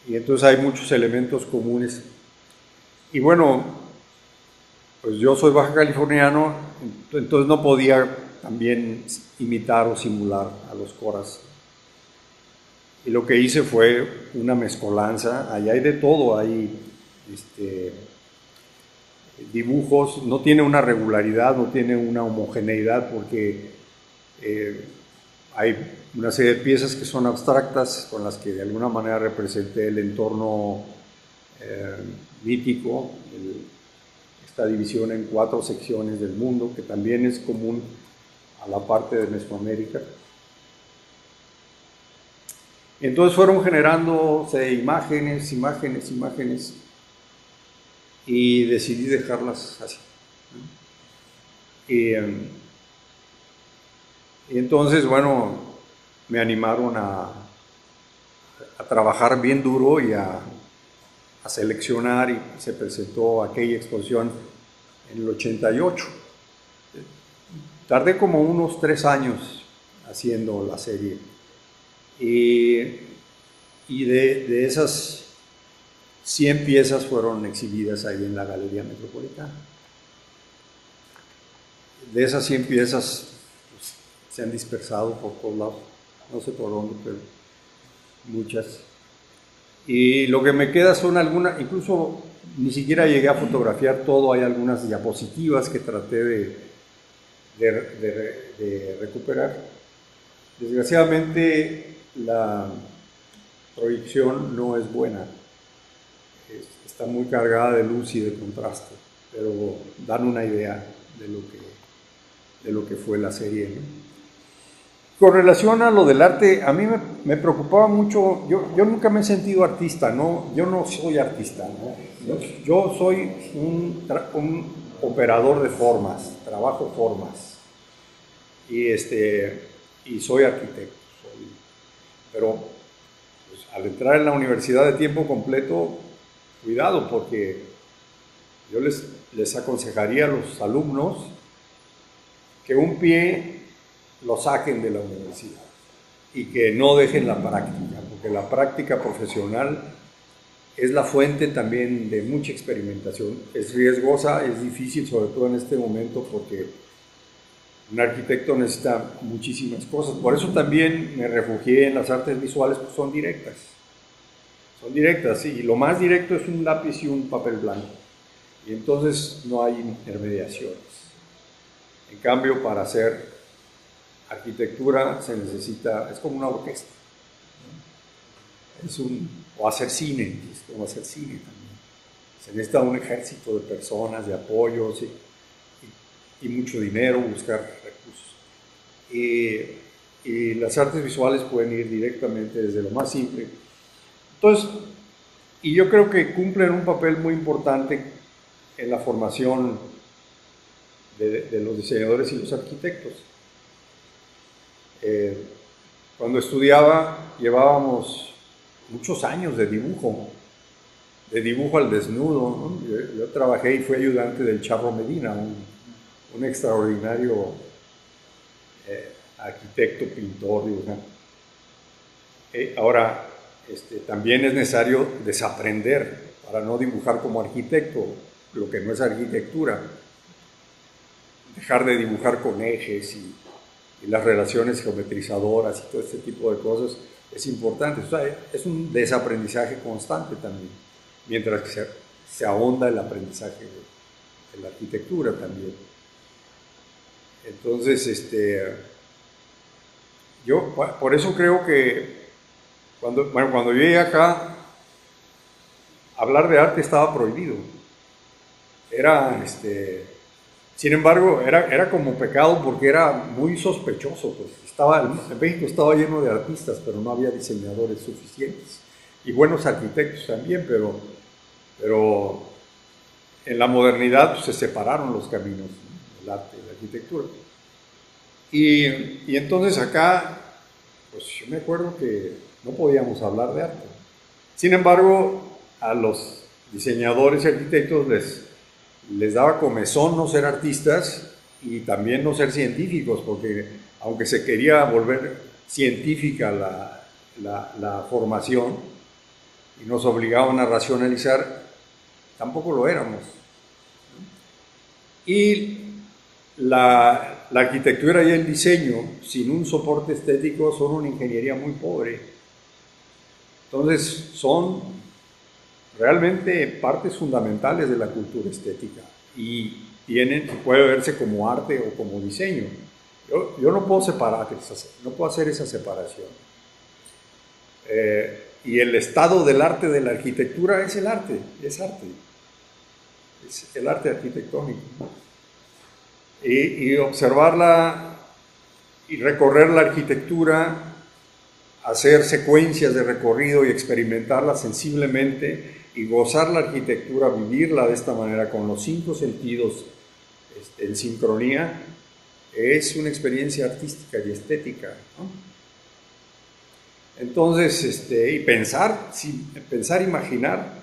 Y entonces hay muchos elementos comunes. Y bueno, pues yo soy baja californiano, entonces no podía también imitar o simular a los coras. Y lo que hice fue una mezcolanza. Allá hay de todo, hay dibujos, no tiene una regularidad, no tiene una homogeneidad, porque hay una serie de piezas que son abstractas, con las que de alguna manera representé el entorno mítico, esta división en 4 secciones del mundo, que también es común a la parte de Mesoamérica. Entonces fueron generándose imágenes, y decidí dejarlas así. Y entonces, bueno, me animaron a trabajar bien duro y a seleccionar, y se presentó aquella exposición en el 88. Tardé como unos 3 años haciendo la serie. Y de esas 100 piezas fueron exhibidas ahí en la Galería Metropolitana. De esas 100 piezas pues, se han dispersado por todos lados, no sé por dónde, pero muchas. Y lo que me queda son algunas, incluso ni siquiera llegué a fotografiar todo, hay algunas diapositivas que traté de recuperar. Desgraciadamente la proyección no es buena, está muy cargada de luz y de contraste, pero dan una idea de lo que fue la serie, ¿no? Con relación a lo del arte, a mí me preocupaba mucho. Yo nunca me he sentido artista, ¿no? Yo no soy artista, ¿no? Yo soy un operador de formas, trabajo formas, y soy arquitecto. Pero pues, al entrar en la universidad de tiempo completo, cuidado, porque yo les aconsejaría a los alumnos que un pie lo saquen de la universidad y que no dejen la práctica, porque la práctica profesional es la fuente también de mucha experimentación. Es riesgosa, es difícil, sobre todo en este momento, porque un arquitecto necesita muchísimas cosas. Por eso también me refugié en las artes visuales, pues son directas. Son directas, y lo más directo es un lápiz y un papel blanco. Y entonces no hay intermediaciones. En cambio, para hacer arquitectura se necesita, es como una orquesta. O hacer cine, es como hacer cine también. Se necesita un ejército de personas, de apoyos y mucho dinero, buscar recursos. Y las artes visuales pueden ir directamente desde lo más simple. Entonces, y yo creo que cumplen un papel muy importante en la formación de los diseñadores y los arquitectos. Cuando estudiaba, llevábamos muchos años de dibujo al desnudo, ¿no? Yo trabajé y fui ayudante del Charro Medina, un extraordinario arquitecto, pintor, dibujante. Ahora, también es necesario desaprender para no dibujar como arquitecto lo que no es arquitectura. Dejar de dibujar con ejes y las relaciones geometrizadoras y todo este tipo de cosas es importante. O sea, es un desaprendizaje constante también, mientras que se ahonda el aprendizaje de la arquitectura también. Entonces, yo por eso creo que cuando yo llegué acá, hablar de arte estaba prohibido. Sin embargo, era como pecado porque era muy sospechoso. Pues en México estaba lleno de artistas, pero no había diseñadores suficientes. Y buenos arquitectos también, pero en la modernidad pues, se separaron los caminos, ¿no? El arte y la arquitectura. Y entonces acá, pues yo me acuerdo que no podíamos hablar de arte. Sin embargo, a los diseñadores y arquitectos les daba comezón no ser artistas y también no ser científicos, porque aunque se quería volver científica la formación y nos obligaban a racionalizar, tampoco lo éramos. Y la arquitectura y el diseño, sin un soporte estético, son una ingeniería muy pobre. Entonces, son realmente partes fundamentales de la cultura estética y puede verse como arte o como diseño. Yo no puedo no puedo hacer esa separación. Y el estado del arte de la arquitectura es el arte, es el arte arquitectónico. Y observarla y recorrer la arquitectura, hacer secuencias de recorrido y experimentarla sensiblemente y gozar la arquitectura, vivirla de esta manera con los 5 sentidos en sincronía, es una experiencia artística y estética, ¿no? Entonces, y pensar, imaginar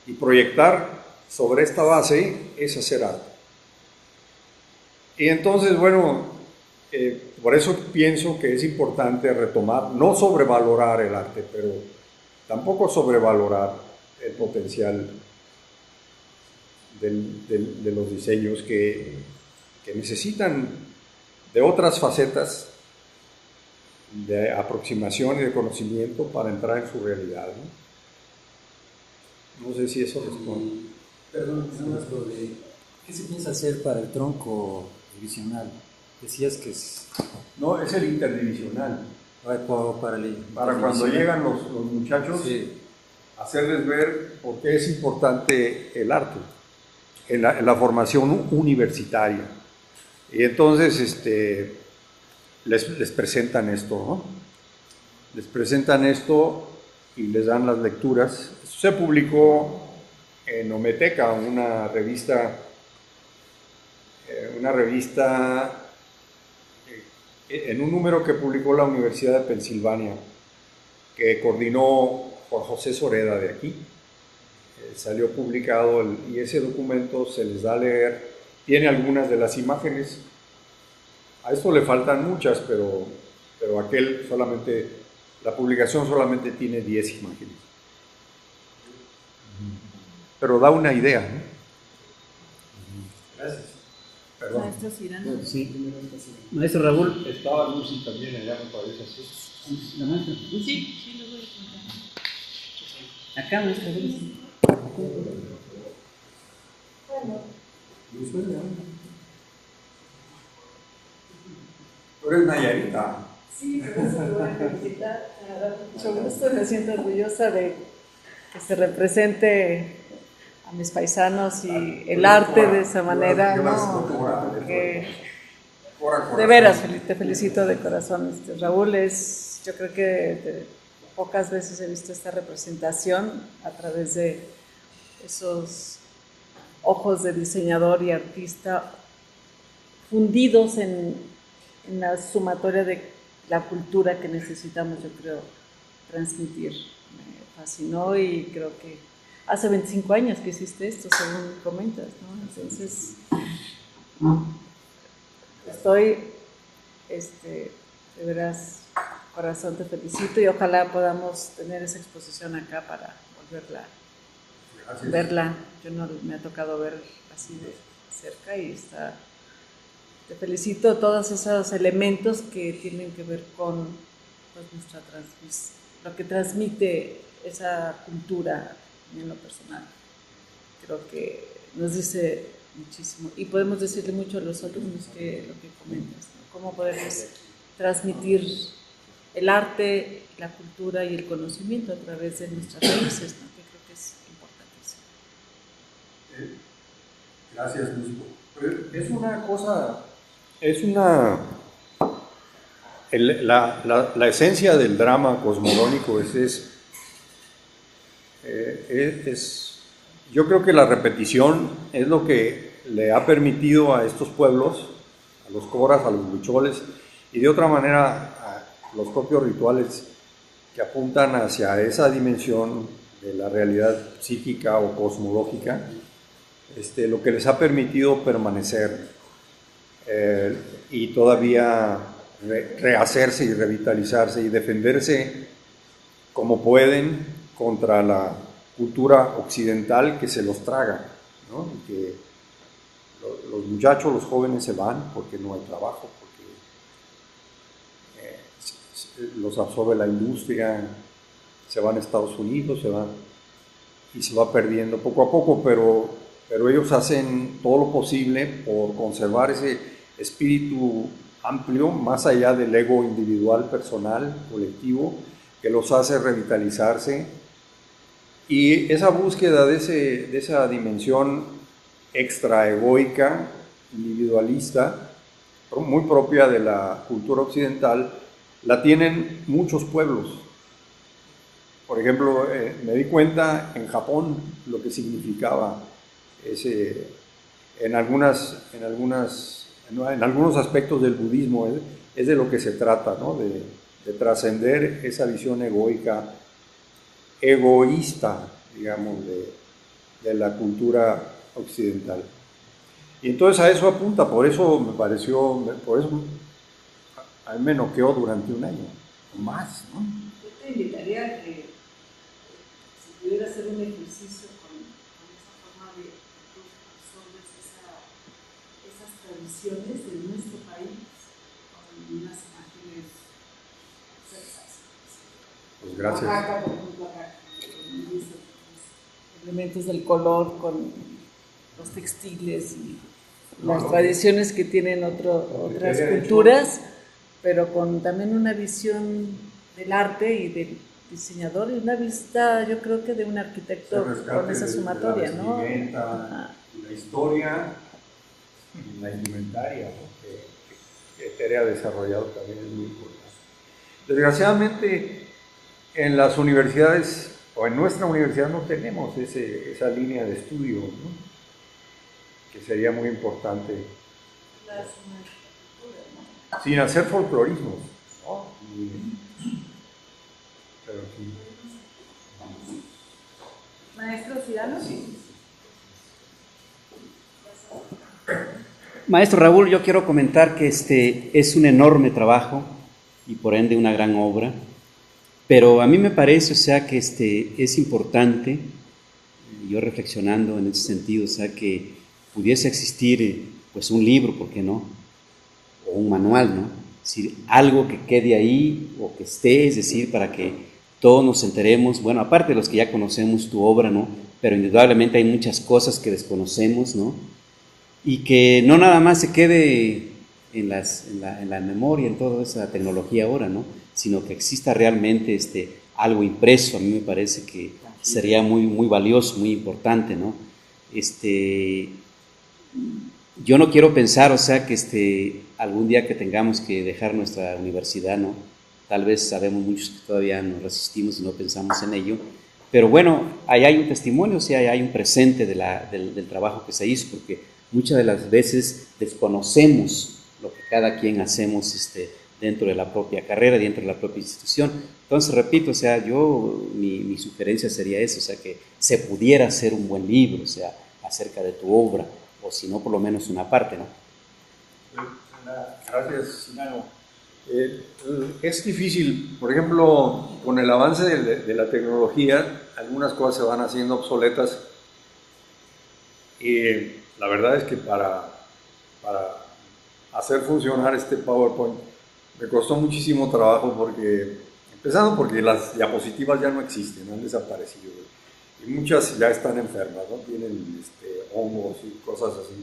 y proyectar sobre esta base es hacer arte. Y entonces, bueno, por eso pienso que es importante retomar, no sobrevalorar el arte, pero tampoco sobrevalorar el potencial de los diseños que necesitan de otras facetas de aproximación y de conocimiento para entrar en su realidad, ¿no? No sé si eso responde. Perdón, ¿qué se piensa hacer para el tronco divisional? Decías que es... No, es el interdivisional. Para cuando llegan los muchachos, sí, hacerles ver por qué es importante el arte en la formación universitaria. Y entonces les presentan esto, ¿no? Les presentan esto y les dan las lecturas. Esto se publicó en Ometeca, una revista en un número que publicó la Universidad de Pensilvania, que coordinó por José Soreda de aquí. Salió publicado y ese documento se les da a leer. Tiene algunas de las imágenes. A esto le faltan muchas, pero aquel solamente La publicación solamente tiene 10 imágenes. Pero da una idea, ¿no? Gracias. Perdón. Maestro Cirano. Sí. Maestro Raúl. Estaba Lucy también allá, me parece así. ¿La maestra? Sí, lo voy a contar. Acá, maestra. Tú eres Nayarita. Sí, por eso lo voy a felicitar. Me da mucho gusto, me siento orgullosa de que se represente a mis paisanos y el arte de esa manera, ¿no? De veras, te felicito de corazón. Raúl, yo creo que pocas veces he visto esta representación a través de esos ojos de diseñador y artista fundidos en la sumatoria de la cultura que necesitamos, yo creo, transmitir. Me fascinó y creo que hace 25 años que hiciste esto, según comentas, ¿no? Entonces, estoy, de veras, corazón, te felicito y ojalá podamos tener esa exposición acá para volverla a verla. Yo no me ha tocado ver así de cerca y te felicito todos esos elementos que tienen que ver con pues, nuestra transmisión, lo que transmite esa cultura en lo personal. Creo que nos dice muchísimo y podemos decirle mucho a los alumnos que lo que comentas, ¿no? Cómo podemos transmitir el arte, la cultura y el conocimiento a través de nuestras raíces, ¿no? Que creo que es importantísimo. Gracias, Luis. Pues es una cosa, la esencia del drama cosmogónico yo creo que la repetición es lo que le ha permitido a estos pueblos, a los coras, a los huicholes, y de otra manera a los propios rituales que apuntan hacia esa dimensión de la realidad psíquica o cosmológica, lo que les ha permitido permanecer y todavía rehacerse y revitalizarse y defenderse como pueden contra la cultura occidental que se los traga, ¿no? Y que los muchachos, los jóvenes se van porque no hay trabajo, porque los absorbe la industria, se van a Estados Unidos, y se va perdiendo poco a poco, pero ellos hacen todo lo posible por conservar ese espíritu amplio, más allá del ego individual, personal, colectivo, que los hace revitalizarse. Y esa búsqueda de esa dimensión extraegoica, individualista, muy propia de la cultura occidental, la tienen muchos pueblos. Por ejemplo, me di cuenta en Japón lo que significaba en algunos aspectos del budismo, es de lo que se trata, ¿no? De trascender esa visión egoísta, digamos, de la cultura occidental. Y entonces a eso apunta, por eso a mí me noqueó durante un año, o más, ¿no? Yo te invitaría a que si pudiera hacer un ejercicio con esa forma de que tú absorbes esas tradiciones de nuestro país con unas imágenes sexas. Pues gracias. Acá, por ejemplo, acá, con los elementos del color, con los textiles y las tradiciones que tienen otras culturas, pero con también una visión del arte y del diseñador y una vista, yo creo que de un arquitecto con esa sumatoria, ¿no? La historia y la indumentaria, ¿no? que Tere ha desarrollado también es muy importante. Desgraciadamente, en las universidades o en nuestra universidad no tenemos esa línea de estudio, ¿no? Que sería muy importante. Sin hacer folclorismo, ¿no? Pero sí. Maestro Cirano. Maestro Raúl, yo quiero comentar que es un enorme trabajo y por ende una gran obra. Pero a mí me parece, o sea, que es importante, yo reflexionando en ese sentido, o sea, que pudiese existir pues un libro, ¿por qué no? O un manual, ¿no? Es decir, algo que quede ahí o que esté, es decir, para que todos nos enteremos, bueno, aparte de los que ya conocemos tu obra, ¿no? Pero indudablemente hay muchas cosas que desconocemos, ¿no? Y que no nada más se quede en la memoria, en toda esa tecnología ahora, ¿no? Sino que exista realmente algo impreso. A mí me parece que sería muy, muy valioso, muy importante, ¿no? Yo no quiero pensar, o sea, que algún día que tengamos que dejar nuestra universidad, ¿no? Tal vez sabemos muchos que todavía nos resistimos y no pensamos en ello, pero bueno, ahí hay un testimonio, o sea, ahí hay un presente del trabajo que se hizo, porque muchas de las veces desconocemos lo que cada quien hacemos dentro de la propia carrera, dentro de la propia institución. Entonces, repito, o sea, mi sugerencia sería eso, o sea, que se pudiera hacer un buen libro, o sea, acerca de tu obra, o si no, por lo menos una parte, ¿no? Gracias, Sinano. Es difícil, por ejemplo, con el avance de la tecnología, algunas cosas se van haciendo obsoletas y la verdad es que para hacer funcionar este PowerPoint me costó muchísimo trabajo empezando porque las diapositivas ya no existen, han desaparecido y muchas ya están enfermas, ¿no? Tienen hongos y cosas así.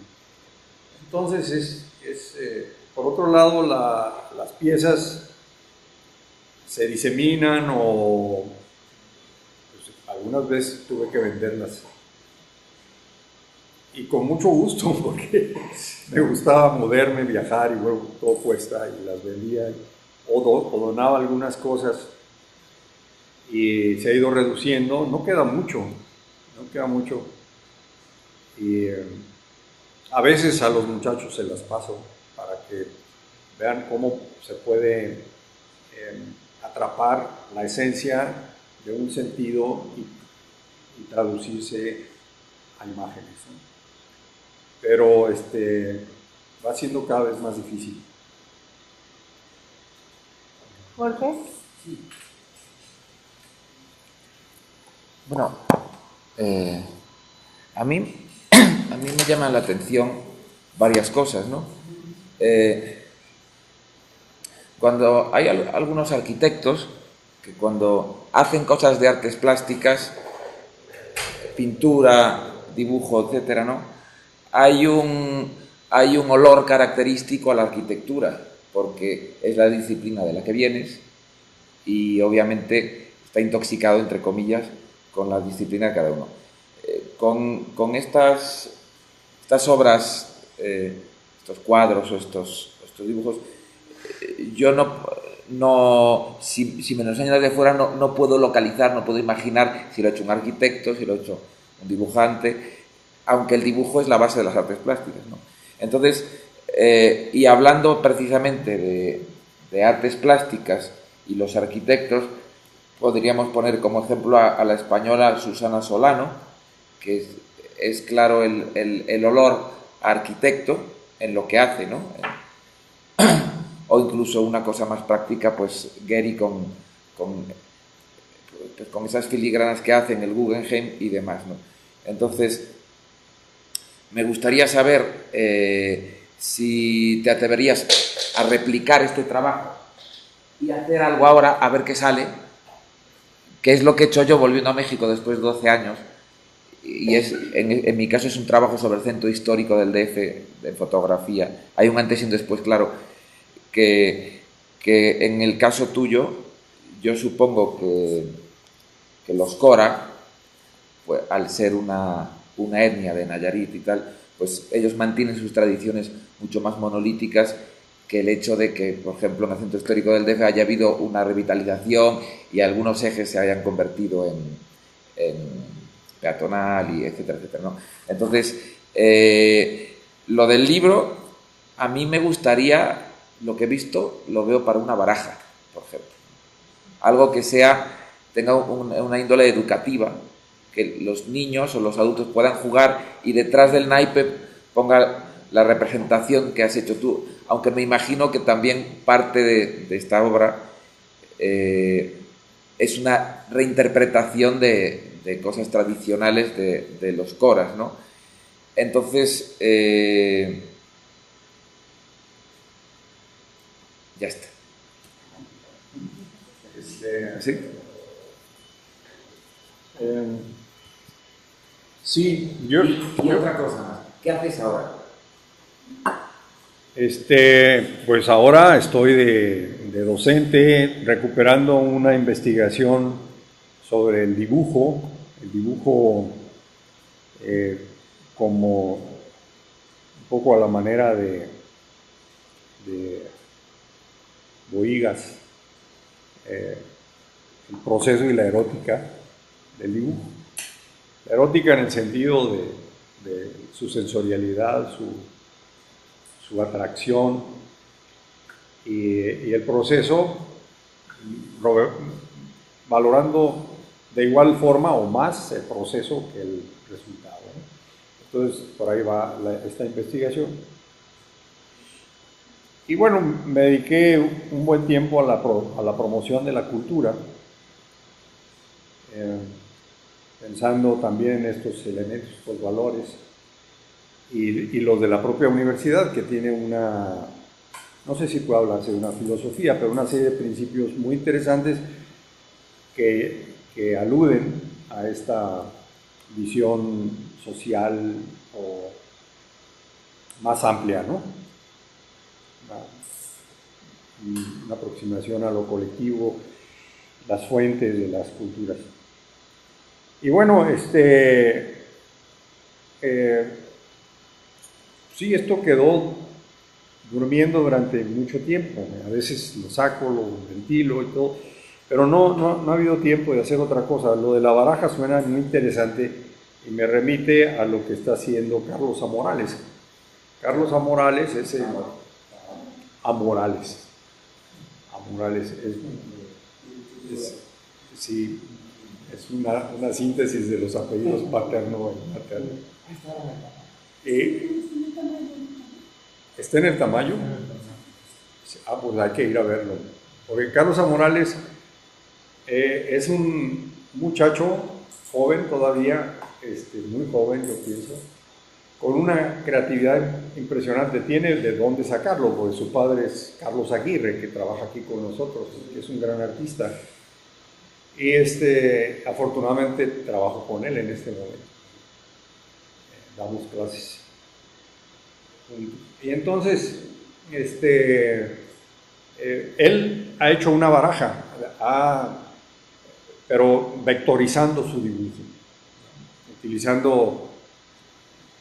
Entonces por otro lado, las piezas se diseminan o pues, algunas veces tuve que venderlas. Y con mucho gusto, porque me gustaba moverme, viajar y bueno, todo cuesta y las vendía o donaba algunas cosas y se ha ido reduciendo. No queda mucho. Y a veces a los muchachos se las paso para que vean cómo se puede atrapar la esencia de un sentido y traducirse a imágenes, ¿no? Pero va siendo cada vez más difícil. Jorge. Bueno, a mí me llaman la atención varias cosas, ¿no? Cuando hay algunos arquitectos que cuando hacen cosas de artes plásticas, pintura, dibujo, etcétera, ¿no? Hay un olor característico a la arquitectura, porque es la disciplina de la que vienes y obviamente está intoxicado, entre comillas, con la disciplina de cada uno. Con estas obras, estos cuadros o estos dibujos, yo si me lo enseñan desde fuera no puedo localizar, no puedo imaginar si lo ha hecho un arquitecto, si lo ha hecho un dibujante, aunque el dibujo es la base de las artes plásticas, ¿no? Entonces, y hablando precisamente de artes plásticas y los arquitectos, podríamos poner como ejemplo a la española Susana Solano, que es claro el olor a arquitecto en lo que hace, ¿no? O incluso una cosa más práctica, pues Gehry con esas filigranas que hacen el Guggenheim y demás, ¿no? Entonces, me gustaría saber si te atreverías a replicar este trabajo y hacer algo ahora, a ver qué sale, que es lo que he hecho yo volviendo a México después de 12 años, y en mi caso es un trabajo sobre el centro histórico del DF de fotografía. Hay un antes y un después, claro, que en el caso tuyo, yo supongo que los Cora, pues, al ser una etnia de Nayarit y tal, pues ellos mantienen sus tradiciones mucho más monolíticas que el hecho de que, por ejemplo, en el centro histórico del DF haya habido una revitalización y algunos ejes se hayan convertido en peatonal y etcétera, etcétera, ¿no? Entonces, lo del libro, a mí me gustaría, lo que he visto, lo veo para una baraja, por ejemplo. Algo que tenga una índole educativa, que los niños o los adultos puedan jugar y detrás del naipe ponga la representación que has hecho tú, aunque me imagino que también parte de esta obra es una reinterpretación de cosas tradicionales de los coras, ¿no? Entonces, ya está. ¿Sí? Sí, Y otra cosa más, ¿qué haces ahora? Pues ahora estoy de docente recuperando una investigación sobre el dibujo como un poco a la manera de Boigas, el proceso y la erótica del dibujo. La erótica en el sentido de su sensorialidad, su atracción y el proceso, valorando de igual forma o más el proceso que el resultado, ¿no? Entonces, por ahí va esta investigación. Y bueno, me dediqué un buen tiempo a la promoción de la cultura, pensando también en estos elementos, estos valores, y los de la propia universidad, que tiene una, no sé si puedo hablarse de una filosofía, pero una serie de principios muy interesantes que aluden a esta visión social o más amplia, ¿no? Una aproximación a lo colectivo, las fuentes de las culturas. Y bueno, sí, esto quedó durmiendo durante mucho tiempo. A veces lo saco, lo ventilo y todo, pero no ha habido tiempo de hacer otra cosa. Lo de la baraja suena muy interesante y me remite a lo que está haciendo Carlos Amorales. Carlos Amorales es el... Amorales sí, es una síntesis de los apellidos paterno y materno. ¿Está en el Tamayo? Pues hay que ir a verlo. Porque Carlos Amorales es un muchacho joven todavía, muy joven, yo pienso, con una creatividad impresionante. Tiene de dónde sacarlo, porque su padre es Carlos Aguirre, que trabaja aquí con nosotros, que es un gran artista. Y afortunadamente trabajo con él en este momento. Damos clases juntos. Y entonces, él ha hecho una baraja, pero vectorizando su dibujo, utilizando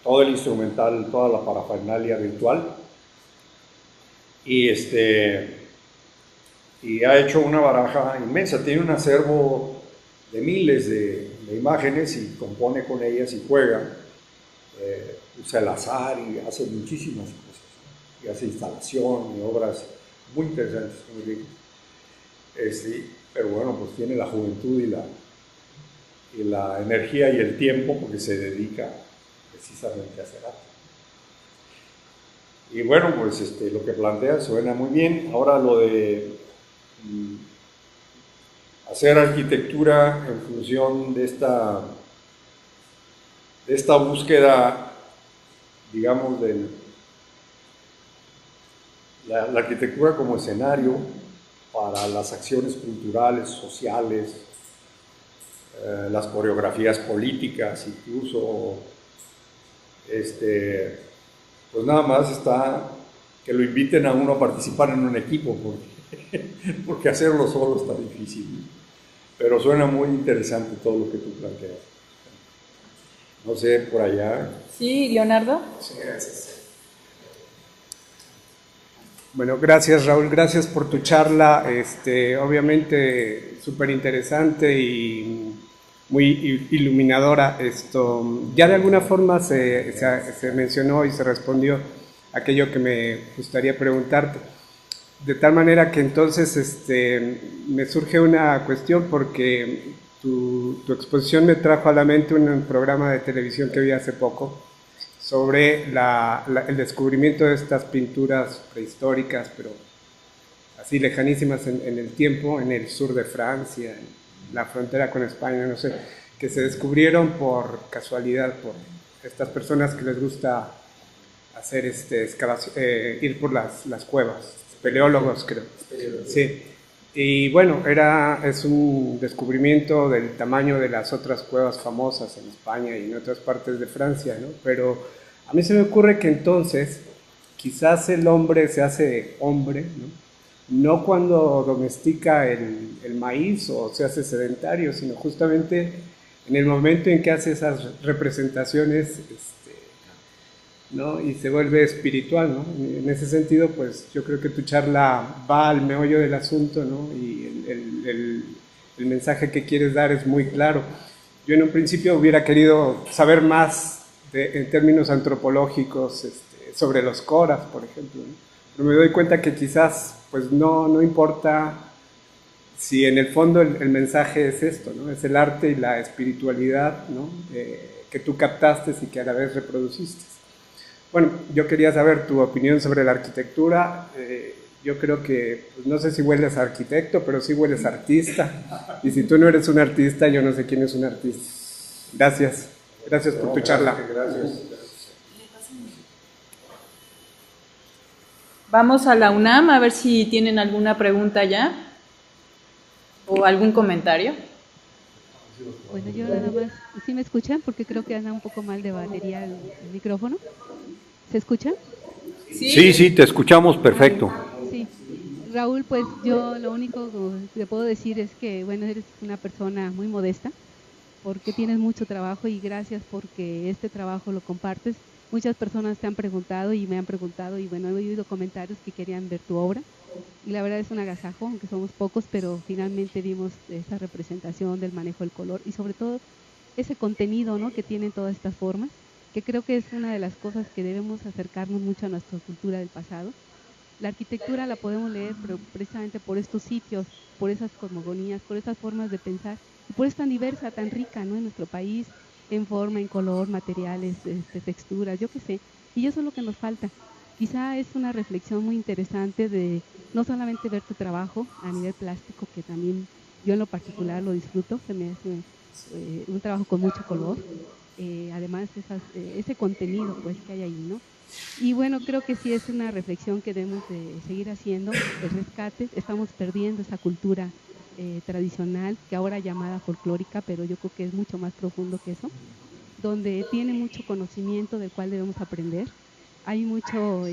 todo el instrumental, toda la parafernalia virtual, y ha hecho una baraja inmensa. Tiene un acervo de miles de imágenes y compone con ellas y juega, usa el azar y hace muchísimas cosas, ¿no? Y hace instalación y obras muy interesantes, muy ricas. Pero bueno, pues tiene la juventud y la energía y el tiempo, porque se dedica precisamente a hacer arte. Y bueno, pues lo que plantea suena muy bien. Ahora lo de hacer arquitectura en función de esta búsqueda, digamos, de la arquitectura como escenario para las acciones culturales, sociales, las coreografías políticas, incluso, pues nada más está que lo inviten a uno a participar en un equipo, porque hacerlo solo está difícil. Pero suena muy interesante todo lo que tú planteas. No sé, por allá. Sí, Leonardo. Sí, gracias. Bueno, gracias Raúl, gracias por tu charla, obviamente súper interesante y muy iluminadora. Ya de alguna forma se mencionó y se respondió aquello que me gustaría preguntarte. De tal manera que entonces me surge una cuestión, porque tu exposición me trajo a la mente un programa de televisión que vi hace poco sobre el descubrimiento de estas pinturas prehistóricas, pero así lejanísimas en el tiempo, en el sur de Francia, la frontera con España, no sé, que se descubrieron por casualidad, por estas personas que les gusta hacer ir por las cuevas, espeleólogos creo. Sí. Y bueno, es un descubrimiento del tamaño de las otras cuevas famosas en España y en otras partes de Francia, ¿no? Pero a mí se me ocurre que entonces quizás el hombre se hace hombre, no cuando domestica el maíz o se hace sedentario, sino justamente en el momento en que hace esas representaciones, ¿no? Y se vuelve espiritual, ¿no? En ese sentido, pues yo creo que tu charla va al meollo del asunto, ¿no? Y el mensaje que quieres dar es muy claro. Yo en un principio hubiera querido saber más en términos antropológicos sobre los coras, por ejemplo, ¿no? Pero me doy cuenta que quizás pues no importa si en el fondo el mensaje es esto, ¿no? Es el arte y la espiritualidad, ¿no? Que tú captaste y que a la vez reproduciste. Bueno, yo quería saber tu opinión sobre la arquitectura. Yo creo que, pues no sé si hueles a arquitecto, pero sí hueles a artista. Y si tú no eres un artista, yo no sé quién es un artista. Gracias. Gracias por tu charla. Gracias. Vamos a la UNAM a ver si tienen alguna pregunta ya o algún comentario. Bueno, yo nada más, ¿sí me escuchan? Porque creo que anda un poco mal de batería el micrófono. ¿Se escucha? Sí, te escuchamos perfecto. Sí. Raúl, pues yo lo único que te puedo decir es que, bueno, eres una persona muy modesta porque tienes mucho trabajo y gracias porque este trabajo lo compartes. Muchas personas te han preguntado y me han preguntado y bueno, he oído comentarios que querían ver tu obra y la verdad es un agasajo, aunque somos pocos, pero finalmente vimos esa representación del manejo del color y sobre todo ese contenido, ¿no?, que tienen todas estas formas, que creo que es una de las cosas que debemos acercarnos mucho a nuestra cultura del pasado. La arquitectura la podemos leer pero precisamente por estos sitios, por esas cosmogonías, por esas formas de pensar y por eso tan diversa, tan rica, ¿no?, en nuestro país, en forma, en color, materiales, texturas, yo qué sé. Y eso es lo que nos falta. Quizá es una reflexión muy interesante de no solamente ver tu trabajo a nivel plástico, que también yo en lo particular lo disfruto, se me hace un trabajo con mucho color, además ese contenido pues que hay ahí, ¿no? Y bueno, creo que sí es una reflexión que debemos de seguir haciendo, el rescate. Estamos perdiendo esa cultura tradicional, que ahora llamada folclórica, pero yo creo que es mucho más profundo que eso, donde tiene mucho conocimiento del cual debemos aprender. Hay mucho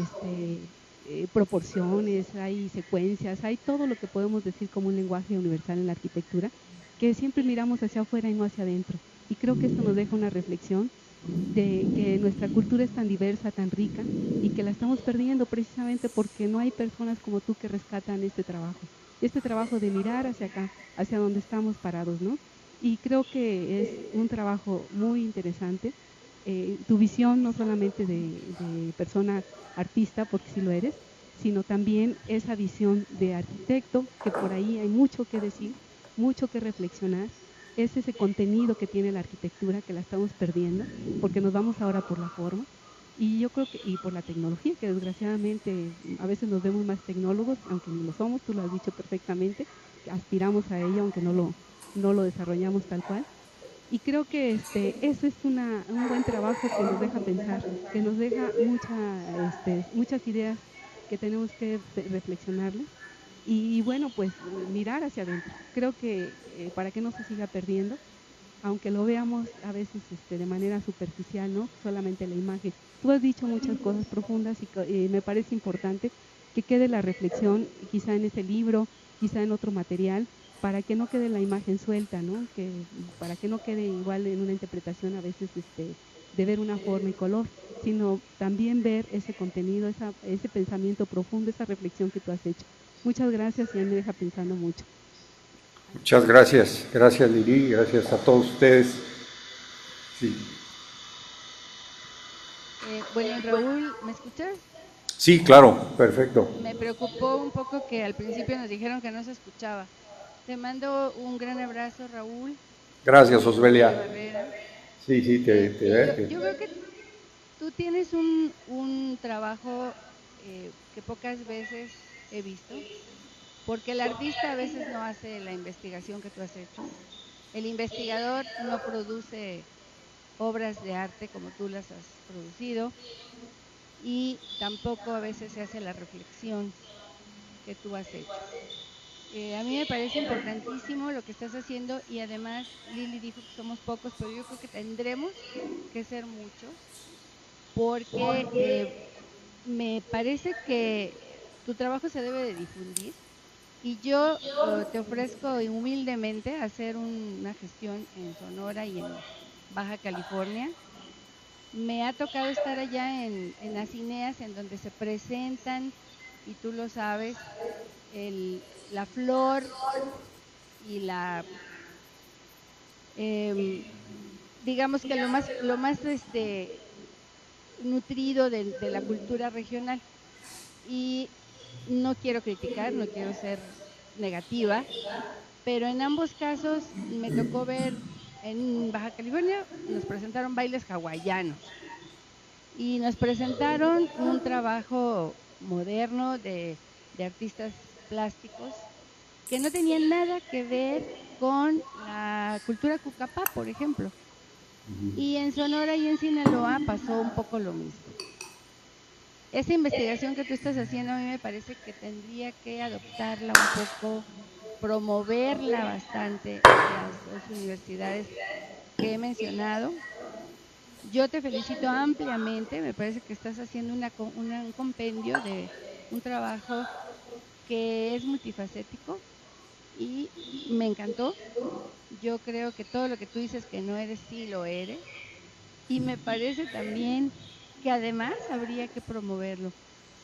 proporciones, hay secuencias, hay todo lo que podemos decir como un lenguaje universal en la arquitectura, que siempre miramos hacia afuera y no hacia adentro. Y creo que esto nos deja una reflexión de que nuestra cultura es tan diversa, tan rica, y que la estamos perdiendo precisamente porque no hay personas como tú que rescatan este trabajo de mirar hacia acá, hacia donde estamos parados, ¿no? Y creo que es un trabajo muy interesante. Tu visión no solamente de persona artista, porque sí lo eres, sino también esa visión de arquitecto, que por ahí hay mucho que decir, mucho que reflexionar. Es ese contenido que tiene la arquitectura que la estamos perdiendo, porque nos vamos ahora por la forma. Y yo creo que, y por la tecnología, que desgraciadamente a veces nos vemos más tecnólogos, aunque no lo somos, tú lo has dicho perfectamente, aspiramos a ello, aunque no lo desarrollamos tal cual. Y creo que eso es un buen trabajo que nos deja pensar, que nos deja muchas ideas que tenemos que reflexionarles. Y bueno, pues mirar hacia adentro. Creo que para que no se siga perdiendo, aunque lo veamos a veces de manera superficial, ¿no?, solamente la imagen. Tú has dicho muchas cosas profundas y me parece importante que quede la reflexión, quizá en ese libro, quizá en otro material, para que no quede la imagen suelta, ¿no?, para que no quede igual en una interpretación a veces de ver una forma y color, sino también ver ese contenido, ese pensamiento profundo, esa reflexión que tú has hecho. Muchas gracias y a mí me deja pensando mucho. Muchas gracias. Gracias, Lili. Gracias a todos ustedes. Sí. Bueno, Raúl, ¿me escuchas? Sí, claro, perfecto. Me preocupó un poco que al principio nos dijeron que no se escuchaba. Te mando un gran abrazo, Raúl. Gracias, Osbelia. Sí, Yo veo que tú tienes un trabajo que pocas veces he visto, porque el artista a veces no hace la investigación que tú has hecho. El investigador no produce obras de arte como tú las has producido y tampoco a veces se hace la reflexión que tú has hecho. A mí me parece importantísimo lo que estás haciendo y además Lili dijo que somos pocos, pero yo creo que tendremos que ser muchos porque me parece que tu trabajo se debe de difundir y yo te ofrezco humildemente hacer una gestión en Sonora y en Baja California. Me ha tocado estar allá en las Cineas, en donde se presentan, y tú lo sabes, la flor y digamos que lo más nutrido de la cultura regional. Y no quiero criticar, no quiero ser negativa, pero en ambos casos me tocó ver en Baja California, nos presentaron bailes hawaianos y nos presentaron un trabajo moderno de artistas plásticos que no tenían nada que ver con la cultura cucapá, por ejemplo. Y en Sonora y en Sinaloa pasó un poco lo mismo. Esa investigación que tú estás haciendo a mí me parece que tendría que adoptarla un poco, promoverla bastante en las dos universidades que he mencionado. Yo te felicito ampliamente, me parece que estás haciendo un compendio de un trabajo que es multifacético y me encantó. Yo creo que todo lo que tú dices que no eres, sí lo eres. Y me parece también que además habría que promoverlo.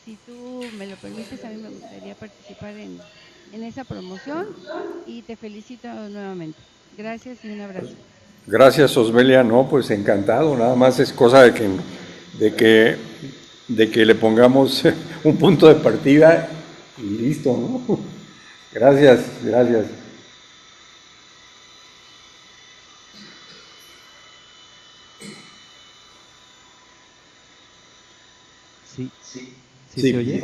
Si tú me lo permites, a mí me gustaría participar en esa promoción y te felicito nuevamente. Gracias y un abrazo. Gracias, Osmelia. No, pues encantado. Nada más es cosa de que le pongamos un punto de partida y listo, ¿no? Gracias, gracias. Sí, Sí, ¿se oye?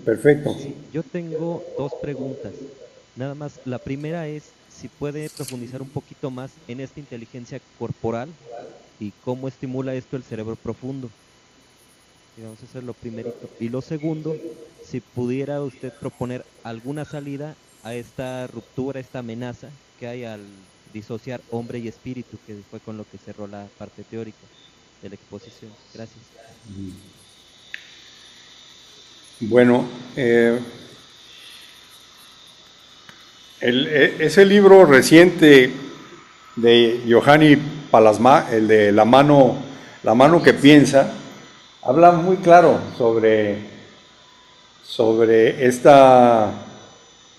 perfecto. Sí, yo tengo dos preguntas. Nada más, la primera es si puede profundizar un poquito más en esta inteligencia corporal y cómo estimula esto el cerebro profundo. Vamos a hacer lo primerito. Y lo segundo, si pudiera usted proponer alguna salida a esta ruptura, esta amenaza que hay al disociar hombre y espíritu, que fue con lo que cerró la parte teórica de la exposición. Gracias. Bueno, ese libro reciente de Johanny Palasma, el de la mano que piensa, habla muy claro sobre esta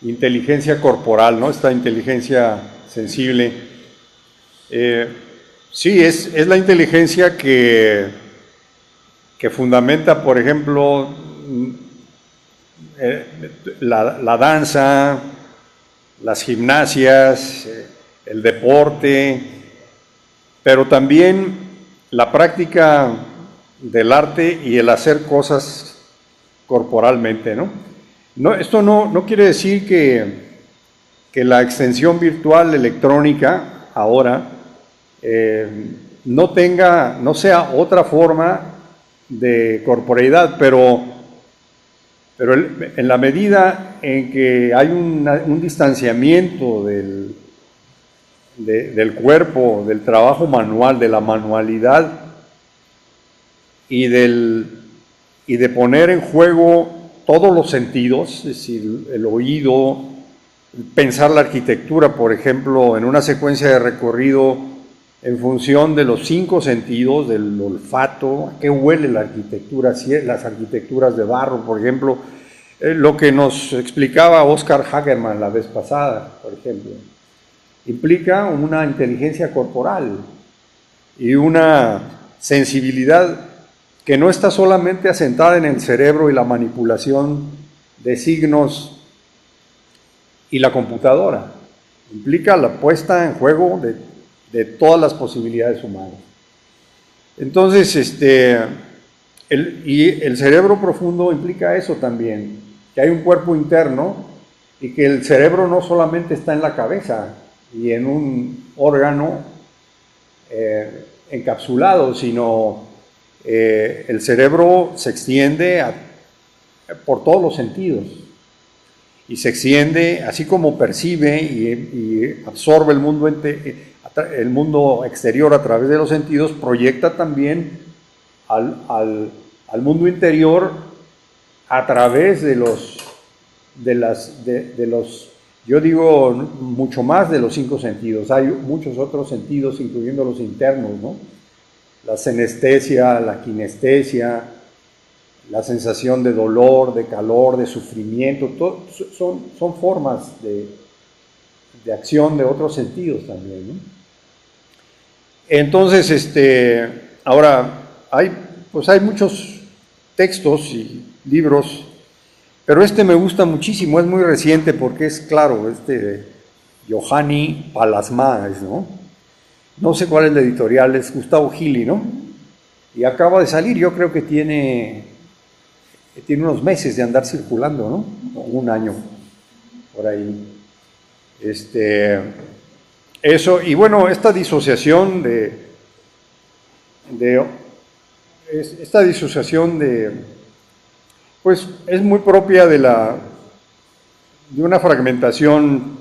inteligencia corporal, ¿no? Esta inteligencia sensible. Sí, es la inteligencia que fundamenta, por ejemplo, la danza, las gimnasias, el deporte, pero también la práctica del arte y el hacer cosas corporalmente, ¿no? Esto no quiere decir que la extensión virtual electrónica ahora no sea otra forma de corporeidad, pero en la medida en que hay un distanciamiento del cuerpo, del trabajo manual, de la manualidad y de poner en juego todos los sentidos, es decir, el oído, pensar la arquitectura, por ejemplo, en una secuencia de recorrido en función de los 5 sentidos, del olfato, a qué huele la arquitectura, las arquitecturas de barro, por ejemplo, lo que nos explicaba Oscar Hagerman la vez pasada, por ejemplo, implica una inteligencia corporal y una sensibilidad que no está solamente asentada en el cerebro y la manipulación de signos y la computadora, implica la puesta en juego de todas las posibilidades humanas. Entonces, el cerebro profundo implica eso también, que hay un cuerpo interno y que el cerebro no solamente está en la cabeza y en un órgano encapsulado, sino el cerebro se extiende por todos los sentidos y se extiende así como percibe y absorbe el mundo exterior a través de los sentidos, proyecta también al mundo interior a través de los, yo digo mucho más de los 5 sentidos. Hay muchos otros sentidos, incluyendo los internos, ¿no? La senestesia, la kinestesia, la sensación de dolor, de calor, de sufrimiento, son formas de acción de otros sentidos también, ¿no? Entonces, ahora hay muchos textos y libros, pero me gusta muchísimo, es muy reciente porque es claro, Johanny Palasma, ¿no? No sé cuál es la editorial, es Gustavo Gili, ¿no? Y acaba de salir, yo creo que tiene unos meses de andar circulando, ¿no? Un año, por ahí. Eso, y bueno, esta disociación pues es muy propia de una fragmentación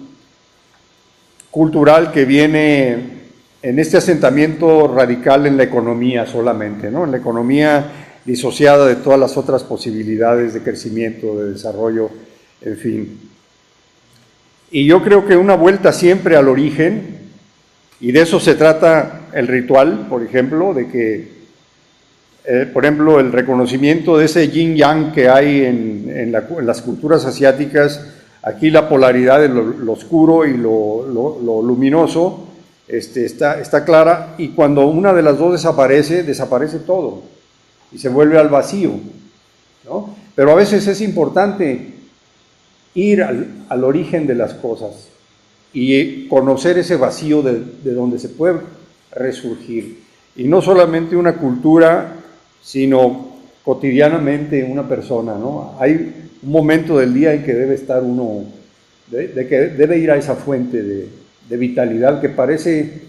cultural que viene en este asentamiento radical en la economía solamente, ¿no? En la economía disociada de todas las otras posibilidades de crecimiento, de desarrollo, en fin. Y yo creo que una vuelta siempre al origen, y de eso se trata el ritual, por ejemplo, de que, por ejemplo, el reconocimiento de ese yin-yang que hay en las culturas asiáticas, aquí la polaridad de lo oscuro y lo luminoso está clara, y cuando una de las dos desaparece todo, y se vuelve al vacío, ¿no? Pero a veces es importante ir al origen de las cosas y conocer ese vacío de donde se puede resurgir. Y no solamente una cultura, sino cotidianamente una persona, ¿no? Hay un momento del día en que debe estar uno, de que debe ir a esa fuente de vitalidad que parece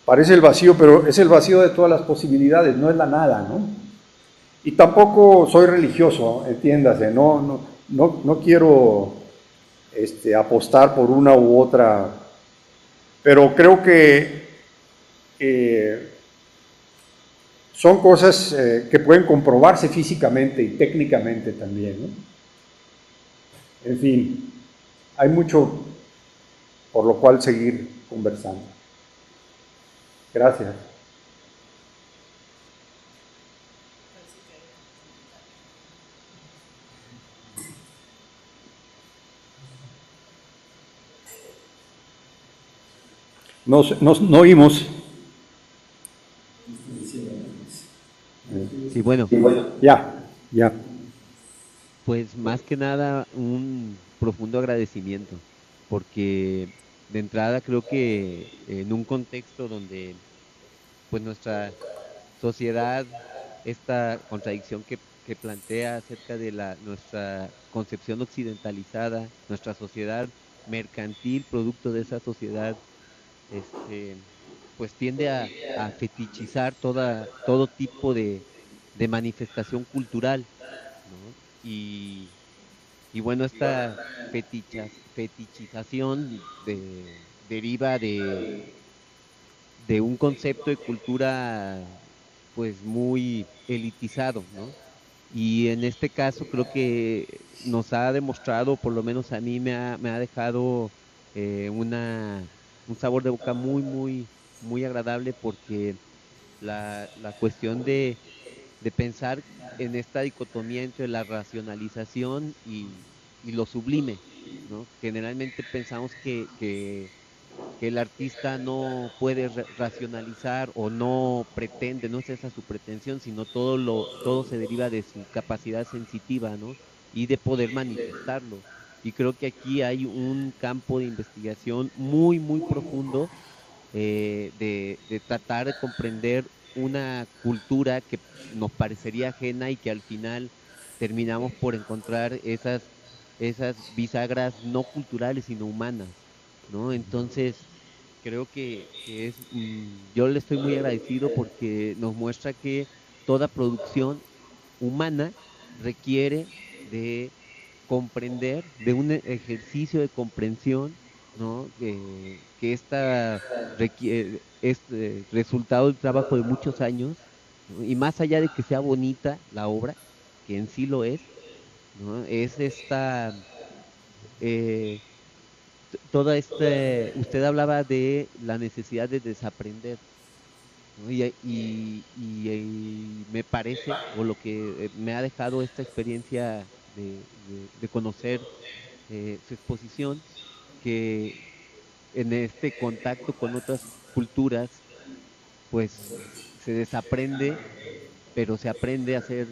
el vacío, pero es el vacío de todas las posibilidades, no es la nada, ¿no? Y tampoco soy religioso, entiéndase, no quiero apostar por una u otra, pero creo que son cosas que pueden comprobarse físicamente y técnicamente también, ¿no? En fin, hay mucho por lo cual seguir conversando. Gracias. No oímos. Sí, bueno. Ya. Pues más que nada un profundo agradecimiento, porque de entrada creo que en un contexto donde pues nuestra sociedad, esta contradicción que plantea acerca de nuestra concepción occidentalizada, nuestra sociedad mercantil, producto de esa sociedad, pues tiende a fetichizar todo tipo de manifestación cultural, ¿no? Y bueno, esta fetichización deriva de un concepto de cultura pues muy elitizado, ¿no? Y en este caso creo que nos ha demostrado, por lo menos a mí me ha dejado un sabor de boca muy agradable, porque la cuestión de pensar en esta dicotomía entre la racionalización y lo sublime, ¿no? Generalmente pensamos que el artista no puede racionalizar, o no pretende, no es esa su pretensión, sino todo se deriva de su capacidad sensitiva, ¿no? Y de poder manifestarlo. Y creo que aquí hay un campo de investigación muy profundo, de tratar de comprender una cultura que nos parecería ajena, y que al final terminamos por encontrar esas esas bisagras no culturales sino humanas, ¿no? Entonces creo que yo le estoy muy agradecido porque nos muestra que toda producción humana requiere de comprender, de un ejercicio de comprensión, ¿no? Que es resultado del trabajo de muchos años, ¿no? Y más allá de que sea bonita la obra, que en sí lo es, ¿no? Es esta, eh, toda usted hablaba de la necesidad de desaprender, ¿no? Y me parece, o lo que me ha dejado esta experiencia de conocer su exposición, que en este contacto con otras culturas, pues se desaprende, pero se aprende a hacer,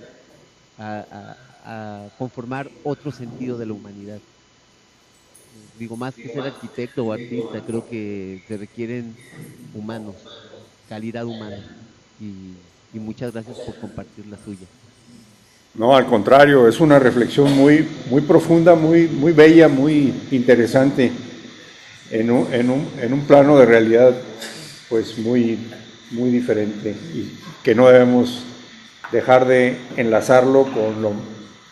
a conformar otro sentido de la humanidad. Digo, más que ser arquitecto o artista, creo que se requieren humanos, calidad humana. Y muchas gracias por compartir la suya. No, al contrario, es una reflexión muy, muy profunda, muy, muy bella, muy interesante, en un plano de realidad pues muy, muy diferente, y que no debemos dejar de enlazarlo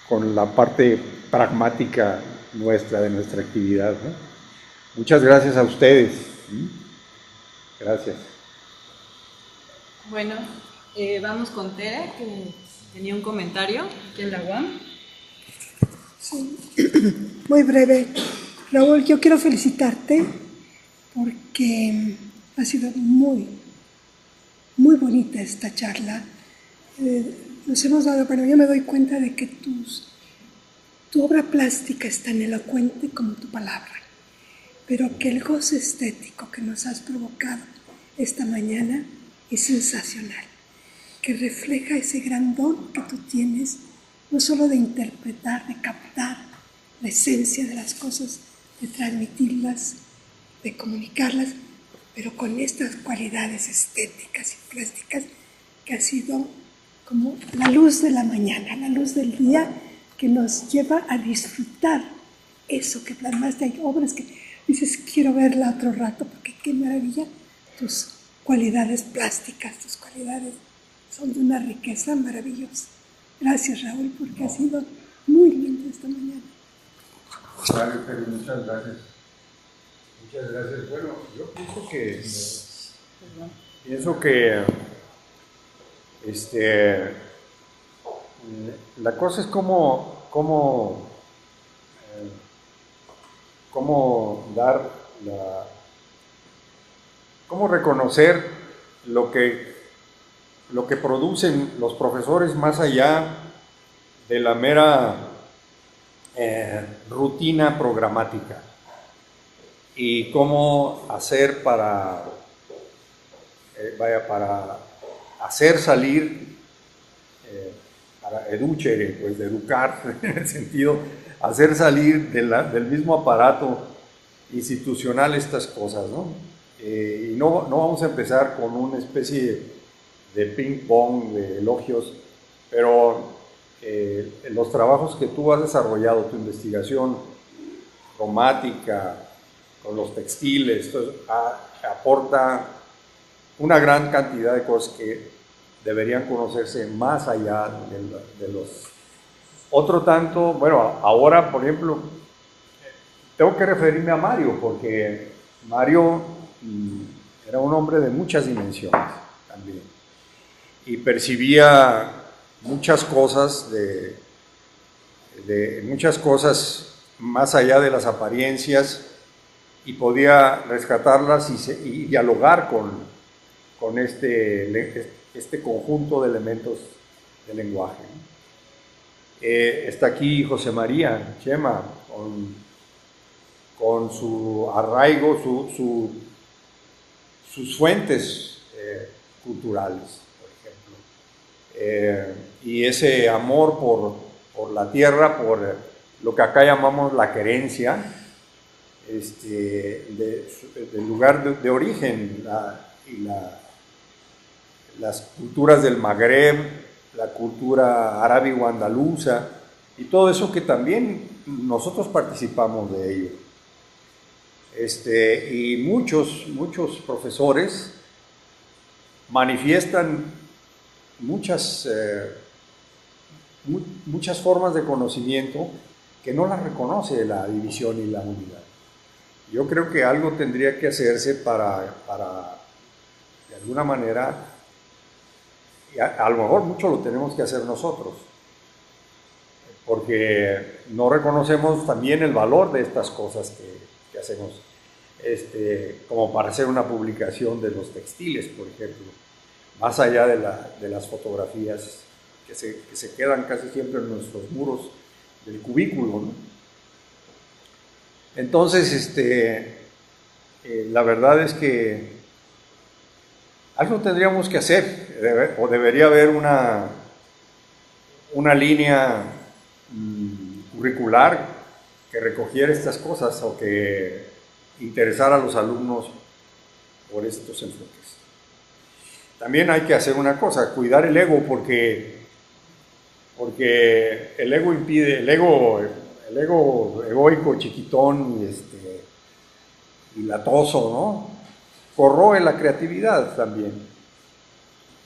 con la parte pragmática nuestra, de nuestra actividad, ¿no? Muchas gracias a ustedes. Gracias. Bueno, vamos con Tere, que tenía un comentario aquí en la UAM. Sí. Muy breve. Raúl, yo quiero felicitarte porque ha sido muy, muy bonita esta charla. Nos hemos dado, bueno, yo me doy cuenta de que tu obra plástica es tan elocuente como tu palabra, pero que el goce estético que nos has provocado esta mañana es sensacional, que refleja ese gran don que tú tienes, no solo de interpretar, de captar la esencia de las cosas, de transmitirlas, de comunicarlas, pero con estas cualidades estéticas y plásticas que ha sido como la luz de la mañana, la luz del día que nos lleva a disfrutar eso que plasmaste. Hay obras que dices, quiero verla otro rato, porque qué maravilla, tus cualidades plásticas, tus cualidades son de una riqueza maravillosa. Gracias, Raúl, porque ha sido muy lindo esta mañana. Vale, pero muchas gracias. Muchas gracias. Bueno, yo pienso que la cosa es cómo reconocer lo que producen los profesores más allá de la mera rutina programática, y cómo hacer para hacer salir, para educere, pues de educar, en el sentido, hacer salir del mismo aparato institucional estas cosas, ¿no? Y no vamos a empezar con una especie de ping-pong, de elogios, pero los trabajos que tú has desarrollado, tu investigación cromática, con los textiles, aporta una gran cantidad de cosas que deberían conocerse más allá de los... Otro tanto, bueno, ahora, por ejemplo, tengo que referirme a Mario, porque Mario era un hombre de muchas dimensiones también, y percibía muchas cosas muchas cosas más allá de las apariencias, y podía rescatarlas y dialogar con este conjunto de elementos del lenguaje. Está aquí José María Chema, con su arraigo, sus fuentes culturales, por ejemplo, y ese amor por la tierra, por lo que acá llamamos la querencia, del lugar de origen, las culturas del Magreb, la cultura árabe o andaluza, y todo eso que también nosotros participamos de ello. Y muchos profesores manifiestan muchas formas de conocimiento que no las reconoce la división y la unidad. Yo creo que algo tendría que hacerse para de alguna manera, y a lo mejor mucho lo tenemos que hacer nosotros, porque no reconocemos también el valor de estas cosas que hacemos, como para hacer una publicación de los textiles, por ejemplo, más allá de las fotografías que se quedan casi siempre en nuestros muros del cubículo, ¿no? Entonces, la verdad es que algo tendríamos que hacer, o debería haber una línea curricular que recogiera estas cosas o que interesara a los alumnos por estos enfoques. También hay que hacer una cosa, cuidar el ego, porque el ego impide, el ego egoico, chiquitón y latoso, ¿no? Corroe la creatividad también.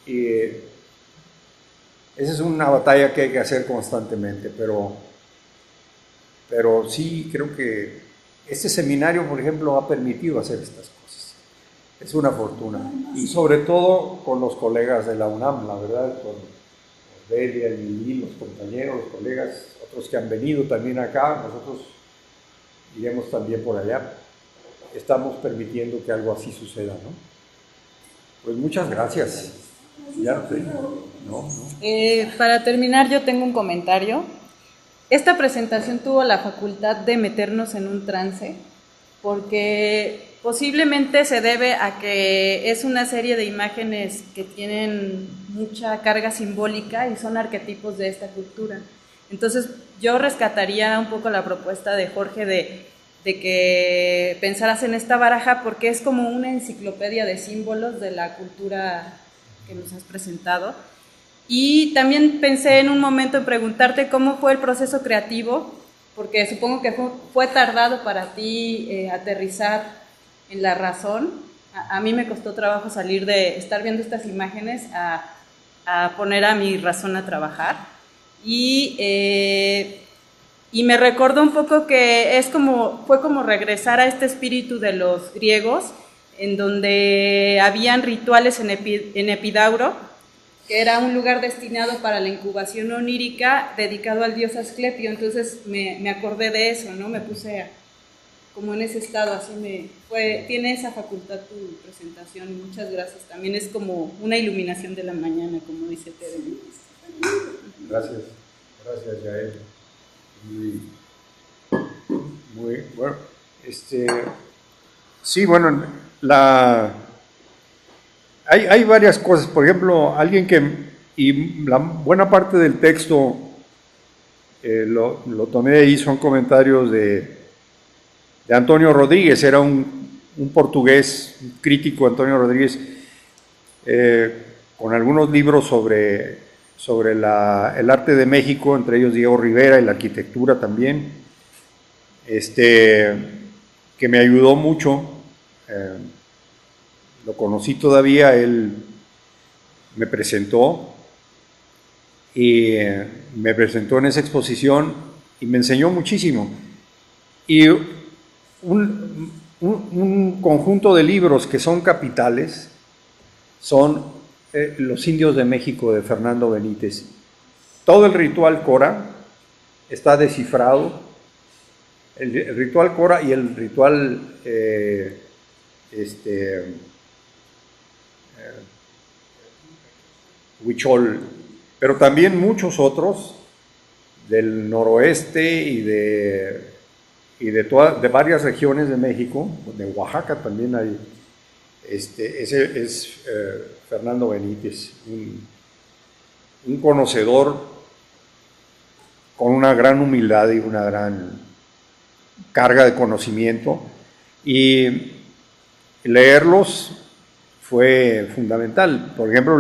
Y esa es una batalla que hay que hacer constantemente, pero sí creo que este seminario, por ejemplo, ha permitido hacer estas cosas. Es una fortuna. Y sobre todo con los colegas de la UNAM, la verdad, con Delia, Lili, los compañeros, los colegas, otros que han venido también acá, nosotros iremos también por allá. Estamos permitiendo que algo así suceda, ¿no? Pues muchas gracias. Ya no sé. No. Para terminar, yo tengo un comentario. Esta presentación tuvo la facultad de meternos en un trance, porque posiblemente se debe a que es una serie de imágenes que tienen mucha carga simbólica y son arquetipos de esta cultura. Entonces, yo rescataría un poco la propuesta de Jorge de que pensaras en esta baraja, porque es como una enciclopedia de símbolos de la cultura que nos has presentado. Y también pensé en un momento en preguntarte cómo fue el proceso creativo, porque supongo que fue tardado para ti aterrizar en la razón. A mí me costó trabajo salir de estar viendo estas imágenes a poner a mi razón a trabajar. Y me recordó un poco que fue como regresar a este espíritu de los griegos, en donde habían rituales en Epidauro, que era un lugar destinado para la incubación onírica dedicado al dios Asclepio. Entonces me acordé de eso, ¿no? Me puse como en ese estado, así tiene esa facultad tu presentación. Muchas gracias. También es como una iluminación de la mañana, como dice Tere. Gracias, Yael. Muy bueno. Sí, bueno, hay varias cosas. Por ejemplo, y la buena parte del texto lo tomé ahí, son comentarios de Antonio Rodríguez. Era un portugués, un crítico, Antonio Rodríguez, con algunos libros sobre el arte de México, entre ellos Diego Rivera y la arquitectura también, que me ayudó mucho. Lo conocí todavía, él me presentó en esa exposición y me enseñó muchísimo. Y un conjunto de libros que son capitales son Los Indios de México, de Fernando Benítez. Todo el ritual Cora está descifrado, el ritual Cora y el ritual Huichol, pero también muchos otros del noroeste y de varias regiones de México, de Oaxaca también hay. Ese es Fernando Benítez, un conocedor con una gran humildad y una gran carga de conocimiento, y leerlos fue fundamental. Por ejemplo,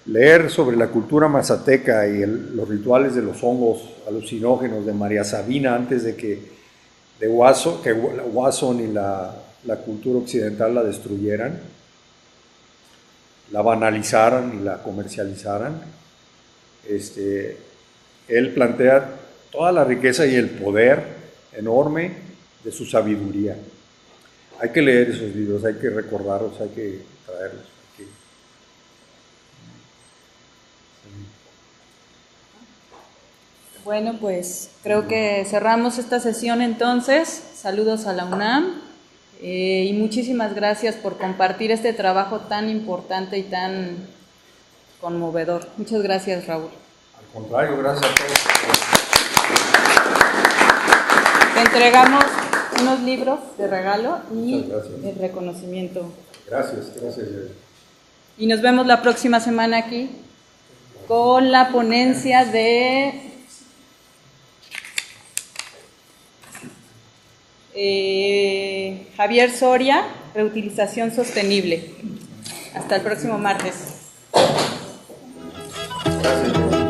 leer sobre la cultura mazateca y los rituales de los hongos alucinógenos de María Sabina antes de que Wasson y la cultura occidental la destruyeran, la banalizaran y la comercializaran. Él plantea toda la riqueza y el poder enorme de su sabiduría. Hay que leer esos libros, hay que recordarlos, hay que traerlos. Bueno, pues creo que cerramos esta sesión entonces. Saludos a la UNAM y muchísimas gracias por compartir este trabajo tan importante y tan conmovedor. Muchas gracias, Raúl. Al contrario, gracias a todos. Te entregamos unos libros de regalo y gracias. el reconocimiento. Gracias. Y nos vemos la próxima semana aquí con la ponencia de Javier Soria, reutilización sostenible. Hasta el próximo martes. Gracias.